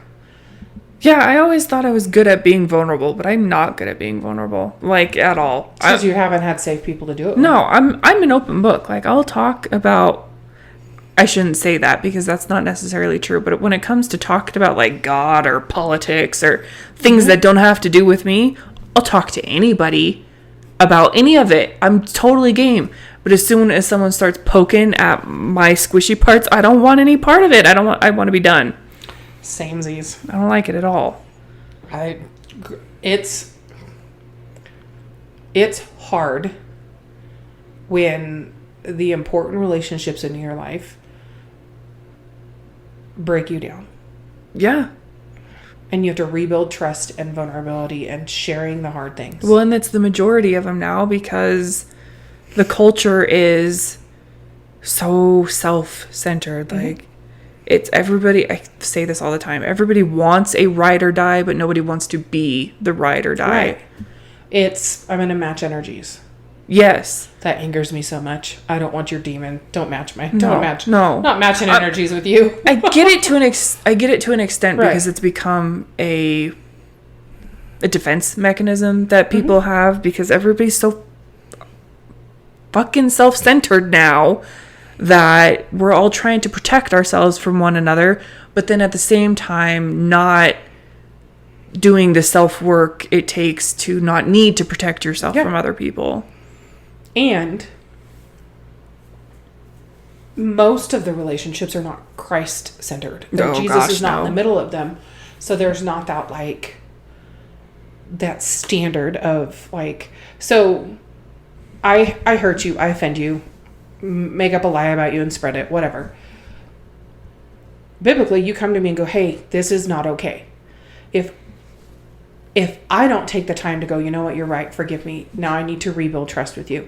[SPEAKER 2] Yeah, I always thought I was good at being vulnerable, but I'm not good at being vulnerable. Like, at all.
[SPEAKER 1] Because you haven't had safe people to do it with.
[SPEAKER 2] No, I'm an open book. Like, I'll talk about... I shouldn't say that because that's not necessarily true. But when it comes to talking about like God or politics or things that don't have to do with me, I'll talk to anybody about any of it. I'm totally game. But as soon as someone starts poking at my squishy parts, I don't want any part of it. I want to be done.
[SPEAKER 1] Samesies.
[SPEAKER 2] I don't like it at all.
[SPEAKER 1] It's hard when the important relationships in your life break you down.
[SPEAKER 2] Yeah.
[SPEAKER 1] And you have to rebuild trust and vulnerability and sharing the hard things.
[SPEAKER 2] Well, and that's the majority of them now because the culture is so self-centered. Like, it's everybody, I say this all the time, everybody wants a ride or die, but nobody wants to be the ride or die.
[SPEAKER 1] Right. It's, I'm going to match energies.
[SPEAKER 2] Yes.
[SPEAKER 1] That angers me so much. I don't want your demon. Don't match my.
[SPEAKER 2] No.
[SPEAKER 1] Not matching energies with you.
[SPEAKER 2] I get it to an extent because it's become a defense mechanism that people have because everybody's so fucking self-centered now that we're all trying to protect ourselves from one another, but then at the same time not doing the self-work it takes to not need to protect yourself from other people.
[SPEAKER 1] And most of the relationships are not Christ-centered. Jesus is not in the middle of them. So there's not that, like, that standard of, like, so I hurt you, I offend you, make up a lie about you and spread it, whatever. Biblically, you come to me and go, hey, this is not okay. If I don't take the time to go, you know what, you're right, forgive me, now I need to rebuild trust with you,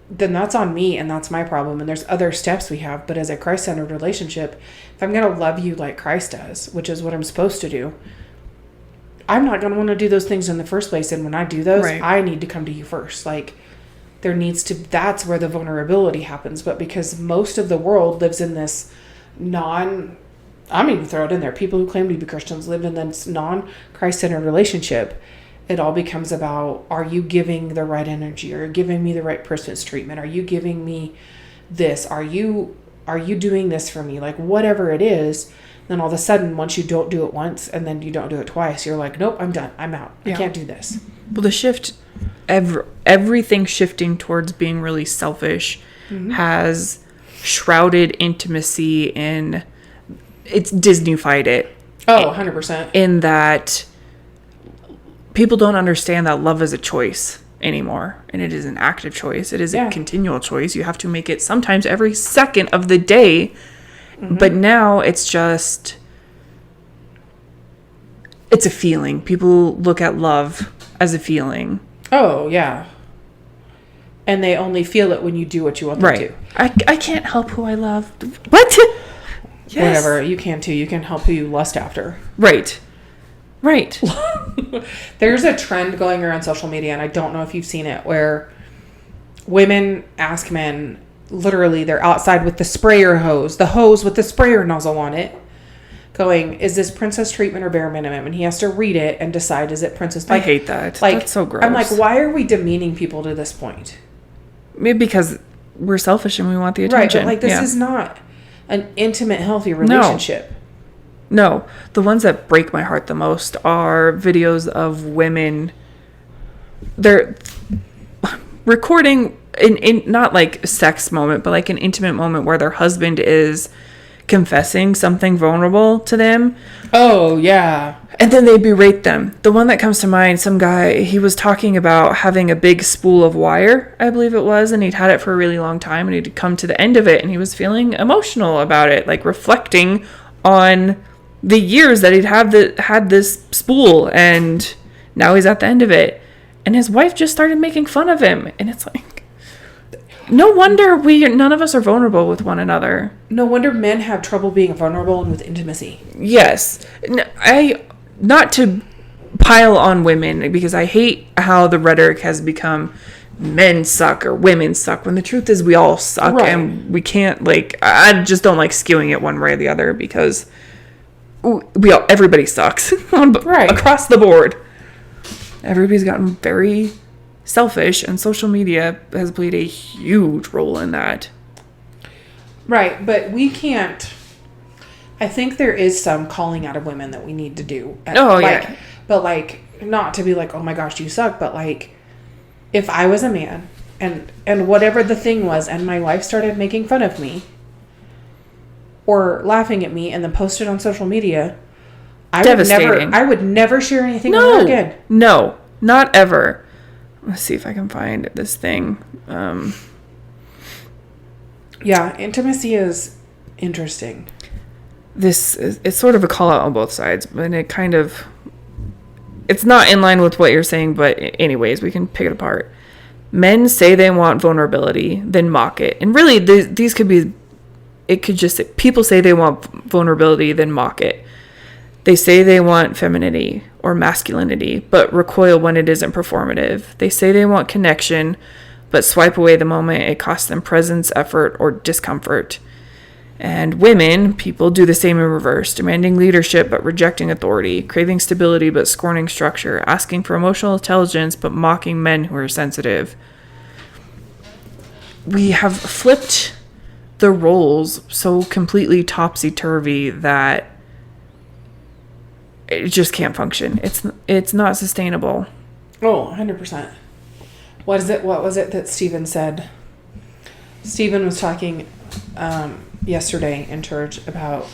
[SPEAKER 1] then that's on me and that's my problem. And there's other steps we have. But as a Christ-centered relationship, if I'm going to love you like Christ does, which is what I'm supposed to do, I'm not going to want to do those things in the first place. And when I do those, I need to come to you first. Like, that's where the vulnerability happens. But because most of the world lives in this I'm even throw it in there, people who claim to be Christians live in this non-Christ-centered relationship. It all becomes about, are you giving the right energy? Are you giving me the right person's treatment? Are you giving me this? Are you doing this for me? Like, whatever it is, then all of a sudden, once you don't do it once and then you don't do it twice, you're like, nope, I'm done. I'm out. I can't do this.
[SPEAKER 2] Well, the shift, everything shifting towards being really selfish has shrouded intimacy in, it's Disney-fied it.
[SPEAKER 1] Oh, 100%.
[SPEAKER 2] In that people don't understand that love is a choice anymore. And it is an active choice. It is a continual choice. You have to make it sometimes every second of the day. Mm-hmm. But now it's just, it's a feeling. People look at love as a feeling.
[SPEAKER 1] Oh, yeah. And they only feel it when you do what you want them to.
[SPEAKER 2] I can't help who I love. What?
[SPEAKER 1] Yes. Whatever. You can too. You can help who you lust after.
[SPEAKER 2] Right.
[SPEAKER 1] There's a trend going around social media, and I don't know if you've seen it, where women ask men, literally, they're outside with the sprayer hose, the hose with the sprayer nozzle on it, going, is this princess treatment or bare minimum? And he has to read it and decide, is it princess?
[SPEAKER 2] I hate that. That's so gross.
[SPEAKER 1] I'm like, why are we demeaning people to this point?
[SPEAKER 2] Maybe because we're selfish and we want the attention.
[SPEAKER 1] Right, but this is not an intimate, healthy relationship.
[SPEAKER 2] No. The ones that break my heart the most are videos of women. They're recording in not like a sex moment, but like an intimate moment where their husband is confessing something vulnerable to them.
[SPEAKER 1] Oh, yeah.
[SPEAKER 2] And then they berate them. The one that comes to mind, some guy, he was talking about having a big spool of wire, I believe it was, and he'd had it for a really long time, and he'd come to the end of it, and he was feeling emotional about it, like reflecting on the years that he'd had this spool, and now he's at the end of it. And his wife just started making fun of him, and it's like, no wonder none of us are vulnerable with one another.
[SPEAKER 1] No wonder men have trouble being vulnerable and with intimacy.
[SPEAKER 2] Yes. Not to pile on women, because I hate how the rhetoric has become men suck or women suck, when the truth is we all suck. Right. And we can't, I just don't like skewing it one way or the other, because everybody sucks across the board. Everybody's gotten very selfish, and social media has played a huge role in that.
[SPEAKER 1] Right, but we can't. I think there is some calling out of women that we need to do.
[SPEAKER 2] Yeah.
[SPEAKER 1] But not to be like, oh my gosh, you suck, but if I was a man and whatever the thing was, and my wife started making fun of me or laughing at me and then posted on social media, I would never share anything with her again.
[SPEAKER 2] No, not ever. Let's see if I can find this thing.
[SPEAKER 1] Yeah, intimacy is interesting.
[SPEAKER 2] It's sort of a call out on both sides, but it's not in line with what you're saying, but anyways, we can pick it apart. Men say they want vulnerability, then mock it. And really, these could be, it could just, people say they want vulnerability, then mock it. They say they want femininity or masculinity, but recoil when it isn't performative. They say they want connection, but swipe away the moment it costs them presence, effort, or discomfort. And people do the same in reverse, demanding leadership but rejecting authority, craving stability but scorning structure, asking for emotional intelligence but mocking men who are sensitive. We have flipped the roles so completely topsy-turvy that it just can't function. It's not sustainable.
[SPEAKER 1] Oh, 100%. What was it that Stephen said? Stephen was talking yesterday in church about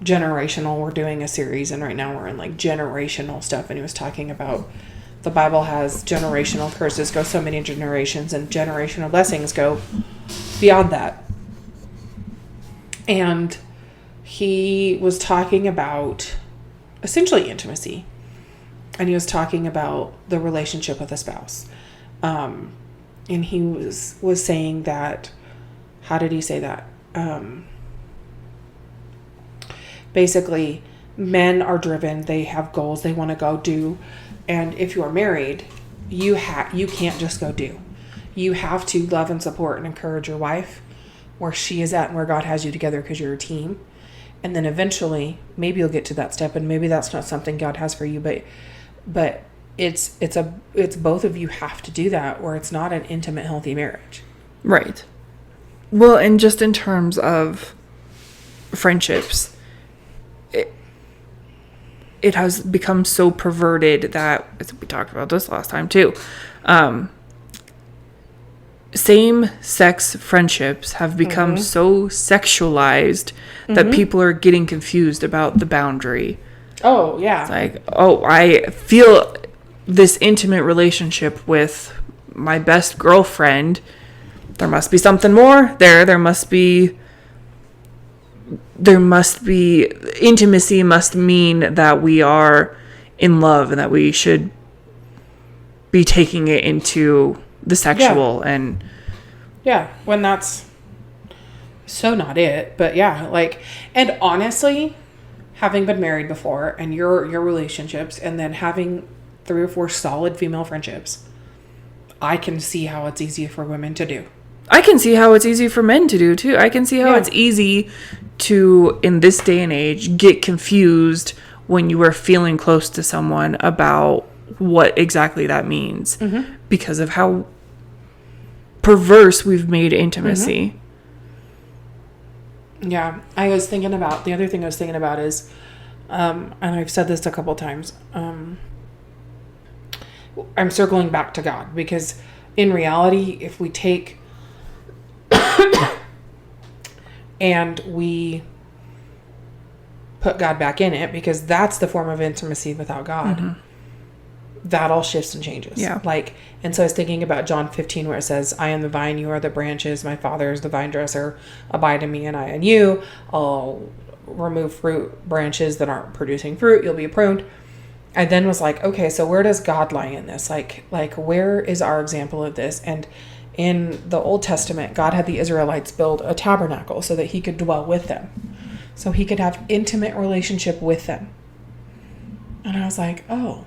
[SPEAKER 1] generational. We're doing a series, and right now we're in generational stuff, and he was talking about the Bible has generational curses go so many generations, and generational blessings go beyond that. And he was talking about essentially intimacy, and he was talking about the relationship with a spouse, and he was saying that, how did he say that? Basically, men are driven, they have goals they want to go do, and if you're married, you can't just go do. You have to love and support and encourage your wife where she is at and where God has you together, because you're a team. And then eventually, maybe you'll get to that step, and maybe that's not something God has for you, but it's both of you have to do that, or it's not an intimate, healthy marriage.
[SPEAKER 2] Right. Well, and just in terms of friendships, it has become so perverted that, we talked about this last time too, same-sex friendships have become so sexualized that people are getting confused about the boundary.
[SPEAKER 1] Oh, yeah.
[SPEAKER 2] It's like, oh, I feel this intimate relationship with my best girlfriend. There must be something more there. There must be intimacy must mean that we are in love and that we should be taking it into the sexual. And
[SPEAKER 1] when that's so not it. But yeah, like, and honestly, having been married before and your relationships, and then having 3 or 4 solid female friendships, I can see how it's easy for women to do.
[SPEAKER 2] I can see how it's easy for men to do too. I can see how it's easy to, in this day and age, get confused when you are feeling close to someone about what exactly that means, because of how perverse we've made intimacy.
[SPEAKER 1] Yeah, I was thinking about, the other thing I was thinking about is, and I've said this a couple times, I'm circling back to God, because in reality, if we take and we put God back in it, because that's the form of intimacy without God, that all shifts and changes.
[SPEAKER 2] Yeah.
[SPEAKER 1] Like, and so I was thinking about John 15, where it says, I am the vine, you are the branches, my Father is the vine dresser, abide in me and I in you. I'll remove branches that aren't producing fruit, you'll be pruned. I then was like, okay, so where does God lie in this? Like where is our example of this? And in the Old Testament, God had the Israelites build a tabernacle so that he could dwell with them, so he could have intimate relationship with them. And I was like, oh,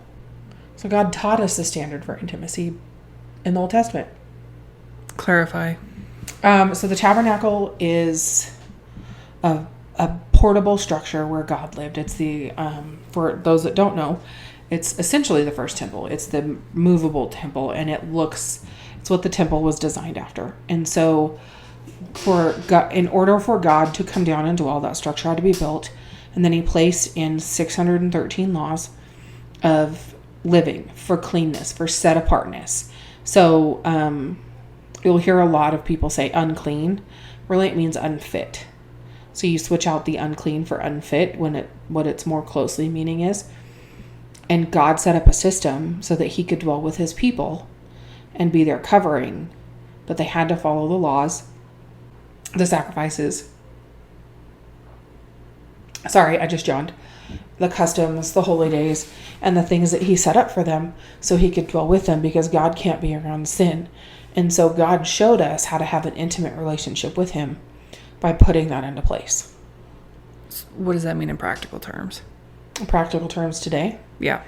[SPEAKER 1] so God taught us the standard for intimacy in the Old Testament.
[SPEAKER 2] Clarify.
[SPEAKER 1] So the tabernacle is a portable structure where God lived. It's the, for those that don't know, it's essentially the first temple. It's the movable temple, and it's what the temple was designed after. And so for God, in order for God to come down and dwell, that structure had to be built. And then he placed in 613 laws of living, for cleanness, for set apartness. So you'll hear a lot of people say unclean. Really, it means unfit. So you switch out the unclean for unfit what its more closely meaning is. And God set up a system so that he could dwell with his people and be their covering. But they had to follow the laws, the sacrifices. Sorry, I just yawned. The customs, the holy days, and the things that he set up for them so he could dwell with them, because God can't be around sin. And so God showed us how to have an intimate relationship with him by putting that into place.
[SPEAKER 2] What does that mean in practical terms?
[SPEAKER 1] In practical terms today?
[SPEAKER 2] Yeah.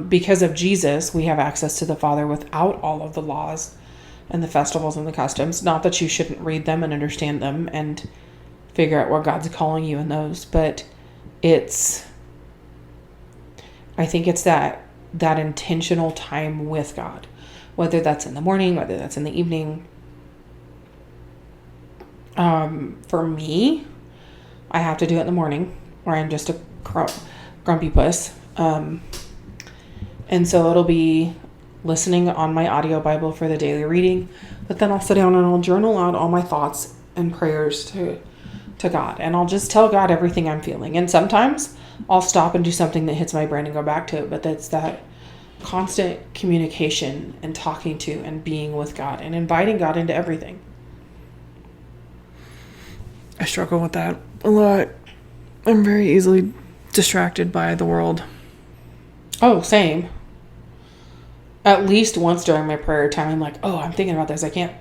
[SPEAKER 1] Because of Jesus, we have access to the Father without all of the laws and the festivals and the customs. Not that you shouldn't read them and understand them and figure out where God's calling you in those, but I think it's that intentional time with God, whether that's in the morning, whether that's in the evening. For me, I have to do it in the morning, or I'm just a grumpy puss. And so it'll be listening on my audio Bible for the daily reading, but then I'll sit down and I'll journal out all my thoughts and prayers to God. And I'll just tell God everything I'm feeling. And sometimes I'll stop and do something that hits my brain and go back to it. But that's that constant communication and talking to and being with God and inviting God into everything.
[SPEAKER 2] I struggle with that a lot. I'm very easily distracted by the world.
[SPEAKER 1] Oh, same. At least once during my prayer time, I'm like, oh, I'm thinking about this. I can't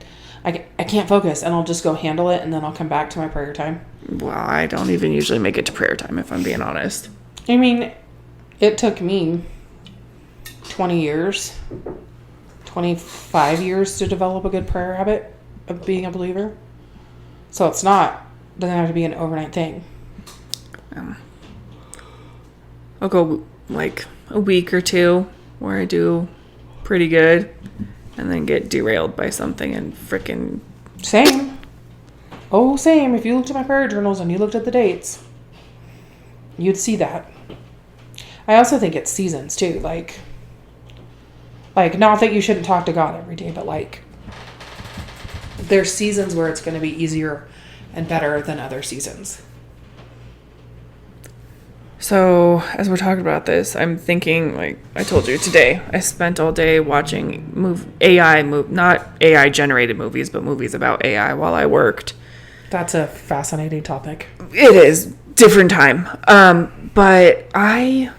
[SPEAKER 1] focus, and I'll just go handle it, and then I'll come back to my prayer time.
[SPEAKER 2] Well, I don't even usually make it to prayer time, if I'm being honest.
[SPEAKER 1] I mean, it took me 25 years to develop a good prayer habit of being a believer. So doesn't have to be an overnight thing.
[SPEAKER 2] I'll go like a week or two where I do pretty good and then get derailed by something and frickin'...
[SPEAKER 1] Same. Oh, same. If you looked at my prayer journals and you looked at the dates, you'd see that. I also think it's seasons too. Like not that you shouldn't talk to God every day, but like there's seasons where it's going to be easier and better than other seasons.
[SPEAKER 2] So, as we're talking about this, I'm thinking, like I told you today, I spent all day watching not AI-generated movies, but movies about AI while I worked.
[SPEAKER 1] That's a fascinating topic.
[SPEAKER 2] It is. Different time. But I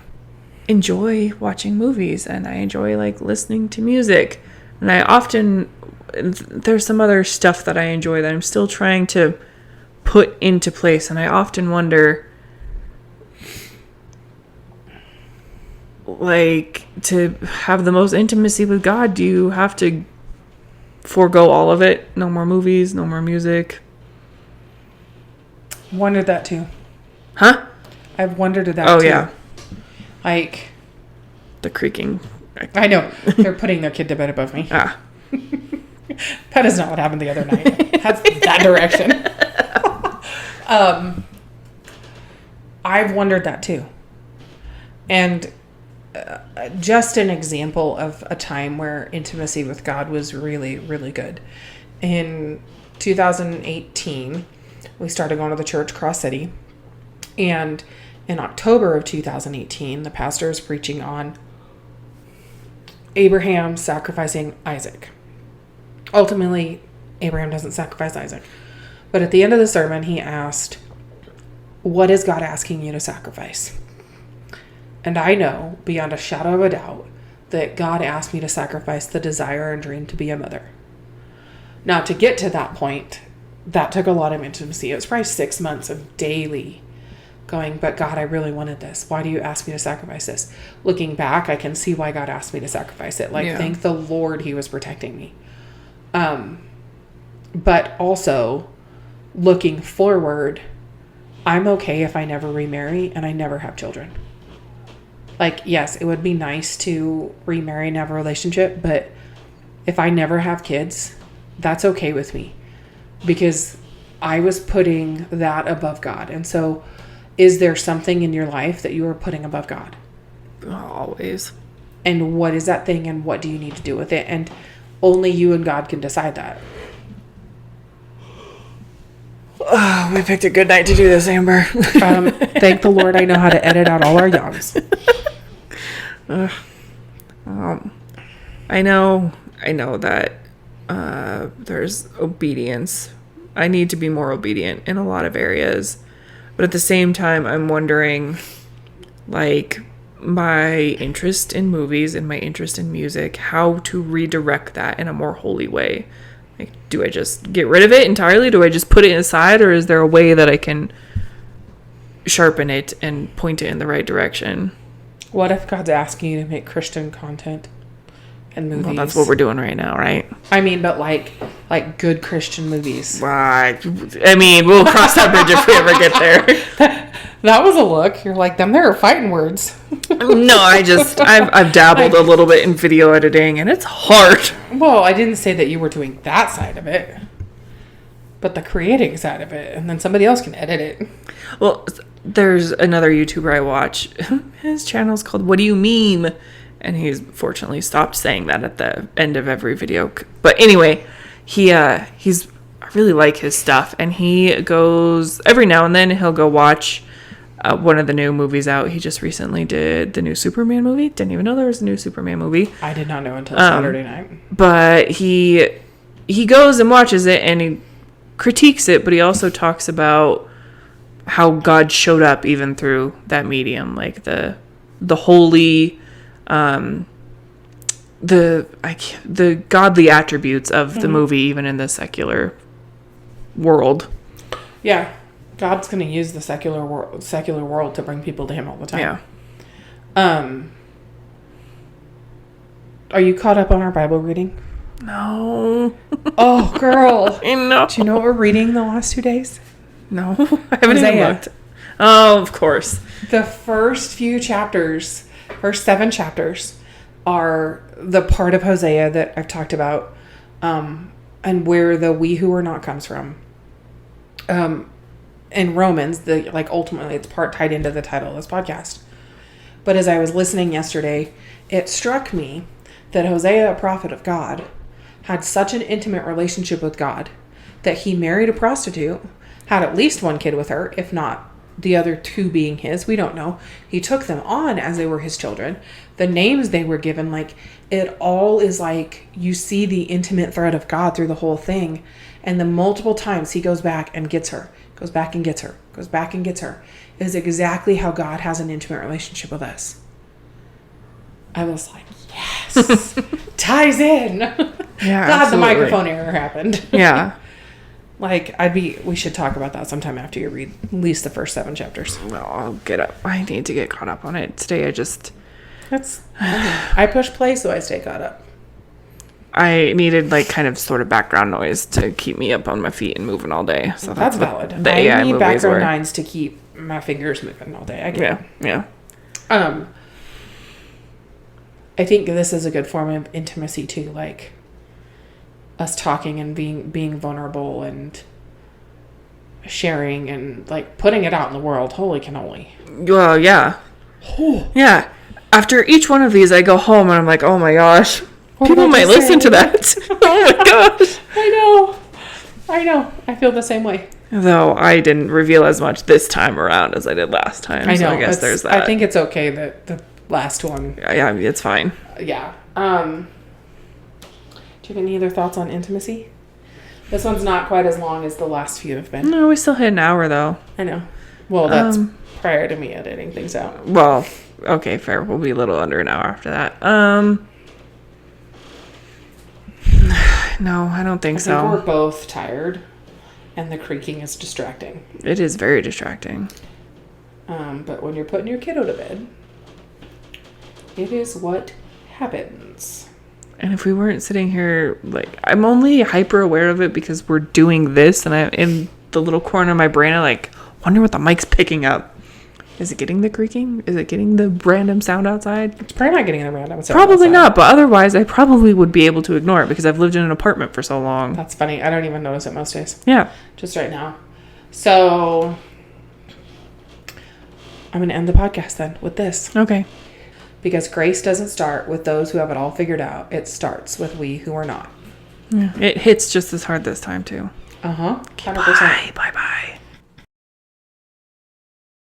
[SPEAKER 2] enjoy watching movies, and I enjoy, like, listening to music. And there's some other stuff that I enjoy that I'm still trying to put into place, and I often wonder, like, to have the most intimacy with God, do you have to forego all of it? No more movies, no more music?
[SPEAKER 1] Wondered that too.
[SPEAKER 2] Huh?
[SPEAKER 1] I've wondered that
[SPEAKER 2] too.
[SPEAKER 1] Oh, yeah. Like...
[SPEAKER 2] The creaking.
[SPEAKER 1] I know. They're putting their kid to bed above me.
[SPEAKER 2] Ah.
[SPEAKER 1] That is not what happened the other night. That's that direction. I've wondered that too. And just an example of a time where intimacy with God was really, really good. In 2018, we started going to the church Cross City. And in October of 2018, the pastor is preaching on Abraham sacrificing Isaac. Ultimately, Abraham doesn't sacrifice Isaac. But at the end of the sermon, he asked, "What is God asking you to sacrifice?" And I know, beyond a shadow of a doubt, that God asked me to sacrifice the desire and dream to be a mother. Now, to get to that point, that took a lot of intimacy. It was probably 6 months of daily going, but God, I really wanted this. Why do you ask me to sacrifice this? Looking back, I can see why God asked me to sacrifice it. Thank the Lord he was protecting me. But also, looking forward, I'm okay if I never remarry and I never have children. Like, yes, it would be nice to remarry and have a relationship, but if I never have kids, that's okay with me. Because I was putting that above God. And so, is there something in your life that you are putting above God?
[SPEAKER 2] Always.
[SPEAKER 1] And what is that thing, and what do you need to do with it? And only you and God can decide that.
[SPEAKER 2] Oh, we picked a good night to do this, Amber.
[SPEAKER 1] Thank the Lord I know how to edit out all our yawns.
[SPEAKER 2] I know that there's obedience. I need to be more obedient in a lot of areas. But at the same time, I'm wondering, like, my interest in movies and my interest in music, how to redirect that in a more holy way. Like, do I just get rid of it entirely? Do I just put it aside? Or is there a way that I can sharpen it and point it in the right direction?
[SPEAKER 1] What if God's asking you to make Christian content and movies?
[SPEAKER 2] Well, that's what we're doing right now, right?
[SPEAKER 1] I mean, but like good Christian movies.
[SPEAKER 2] Right. I mean, we'll cross that bridge if we ever get there.
[SPEAKER 1] That was a look. You're like, them there are fighting words.
[SPEAKER 2] No, I've dabbled a little bit in video editing, and it's hard.
[SPEAKER 1] Well, I didn't say that you were doing that side of it, but the creating side of it, and then somebody else can edit it.
[SPEAKER 2] Well, there's another YouTuber I watch. His channel's called What Do You Meme? And he's fortunately stopped saying that at the end of every video. But anyway, I really like his stuff. And he goes, every now and then, he'll go watch one of the new movies out. He just recently did the new Superman movie. Didn't even know there was a new Superman movie.
[SPEAKER 1] I did not know until Saturday night.
[SPEAKER 2] But he goes and watches it and he critiques it, but he also talks about how God showed up even through that medium, like the holy, the godly attributes of the movie, even in the secular world.
[SPEAKER 1] Yeah, God's going to use the secular world to bring people to Him all the time. Yeah. Are you caught up on our Bible reading?
[SPEAKER 2] No.
[SPEAKER 1] Oh, girl.
[SPEAKER 2] No.
[SPEAKER 1] Do you know what we're reading the last 2 days?
[SPEAKER 2] No, I haven't even looked. Oh, of course.
[SPEAKER 1] The first few chapters, first 7 chapters, are the part of Hosea that I've talked about, and where the "we who are not" comes from. In Romans, ultimately it's part tied into the title of this podcast. But as I was listening yesterday, it struck me that Hosea, a prophet of God, had such an intimate relationship with God that he married a prostitute, had at least one kid with her, if not the other two being his. We don't know. He took them on as they were his children. The names they were given, like, it all is like, you see the intimate thread of God through the whole thing. And the multiple times he goes back and gets her, goes back and gets her, goes back and gets her, is exactly how God has an intimate relationship with us. I was like, yes, ties in.
[SPEAKER 2] Yeah,
[SPEAKER 1] God,
[SPEAKER 2] absolutely.
[SPEAKER 1] the microphone error happened.
[SPEAKER 2] Yeah.
[SPEAKER 1] Like, we should talk about that sometime after you read at least the first 7 chapters.
[SPEAKER 2] Well, I'll get up. I need to get caught up on it. Today
[SPEAKER 1] I push play so I stay caught up.
[SPEAKER 2] I needed like kind of sort of background noise to keep me up on my feet and moving all day. So
[SPEAKER 1] That's valid.
[SPEAKER 2] The
[SPEAKER 1] I
[SPEAKER 2] AI
[SPEAKER 1] need
[SPEAKER 2] movies
[SPEAKER 1] background
[SPEAKER 2] were.
[SPEAKER 1] nines to keep my fingers moving all day. I get it.
[SPEAKER 2] Yeah.
[SPEAKER 1] I think this is a good form of intimacy too, like us talking and being vulnerable and sharing and like putting it out in the world. Holy cannoli.
[SPEAKER 2] Well, yeah. Yeah. After each one of these, I go home and I'm like, oh my gosh, people might listen to that. Oh my gosh.
[SPEAKER 1] I know. I feel the same way.
[SPEAKER 2] Though I didn't reveal as much this time around as I did last time.
[SPEAKER 1] I know.
[SPEAKER 2] So I guess there's that.
[SPEAKER 1] I think it's okay that the last one.
[SPEAKER 2] Yeah, it's fine.
[SPEAKER 1] Yeah. Do you have any other thoughts on intimacy? This one's not quite as long as the last few have been.
[SPEAKER 2] No, we still hit an hour though.
[SPEAKER 1] I know. Well, that's prior to me editing things out.
[SPEAKER 2] Well, okay, fair. We'll be a little under an hour after that. No, I don't think so.
[SPEAKER 1] I think we're both tired, and the creaking is distracting.
[SPEAKER 2] It is very distracting.
[SPEAKER 1] But when you're putting your kiddo to bed, it is what happens.
[SPEAKER 2] And if we weren't sitting here, like, I'm only hyper aware of it because we're doing this, and I'm in the little corner of my brain, I like wonder what the mic's picking up. Is it getting the creaking? Is it getting the random sound outside?
[SPEAKER 1] It's probably not getting the random sound
[SPEAKER 2] Probably
[SPEAKER 1] outside.
[SPEAKER 2] not, but otherwise I probably would be able to ignore it because I've lived in an apartment for so long.
[SPEAKER 1] That's funny. I don't even notice it most days.
[SPEAKER 2] Yeah.
[SPEAKER 1] Just right now. So I'm going to end the podcast then with this.
[SPEAKER 2] Okay.
[SPEAKER 1] Because grace doesn't start with those who have it all figured out. It starts with we who are not.
[SPEAKER 2] Yeah. It hits just as hard this time too.
[SPEAKER 1] 100%.
[SPEAKER 2] Bye.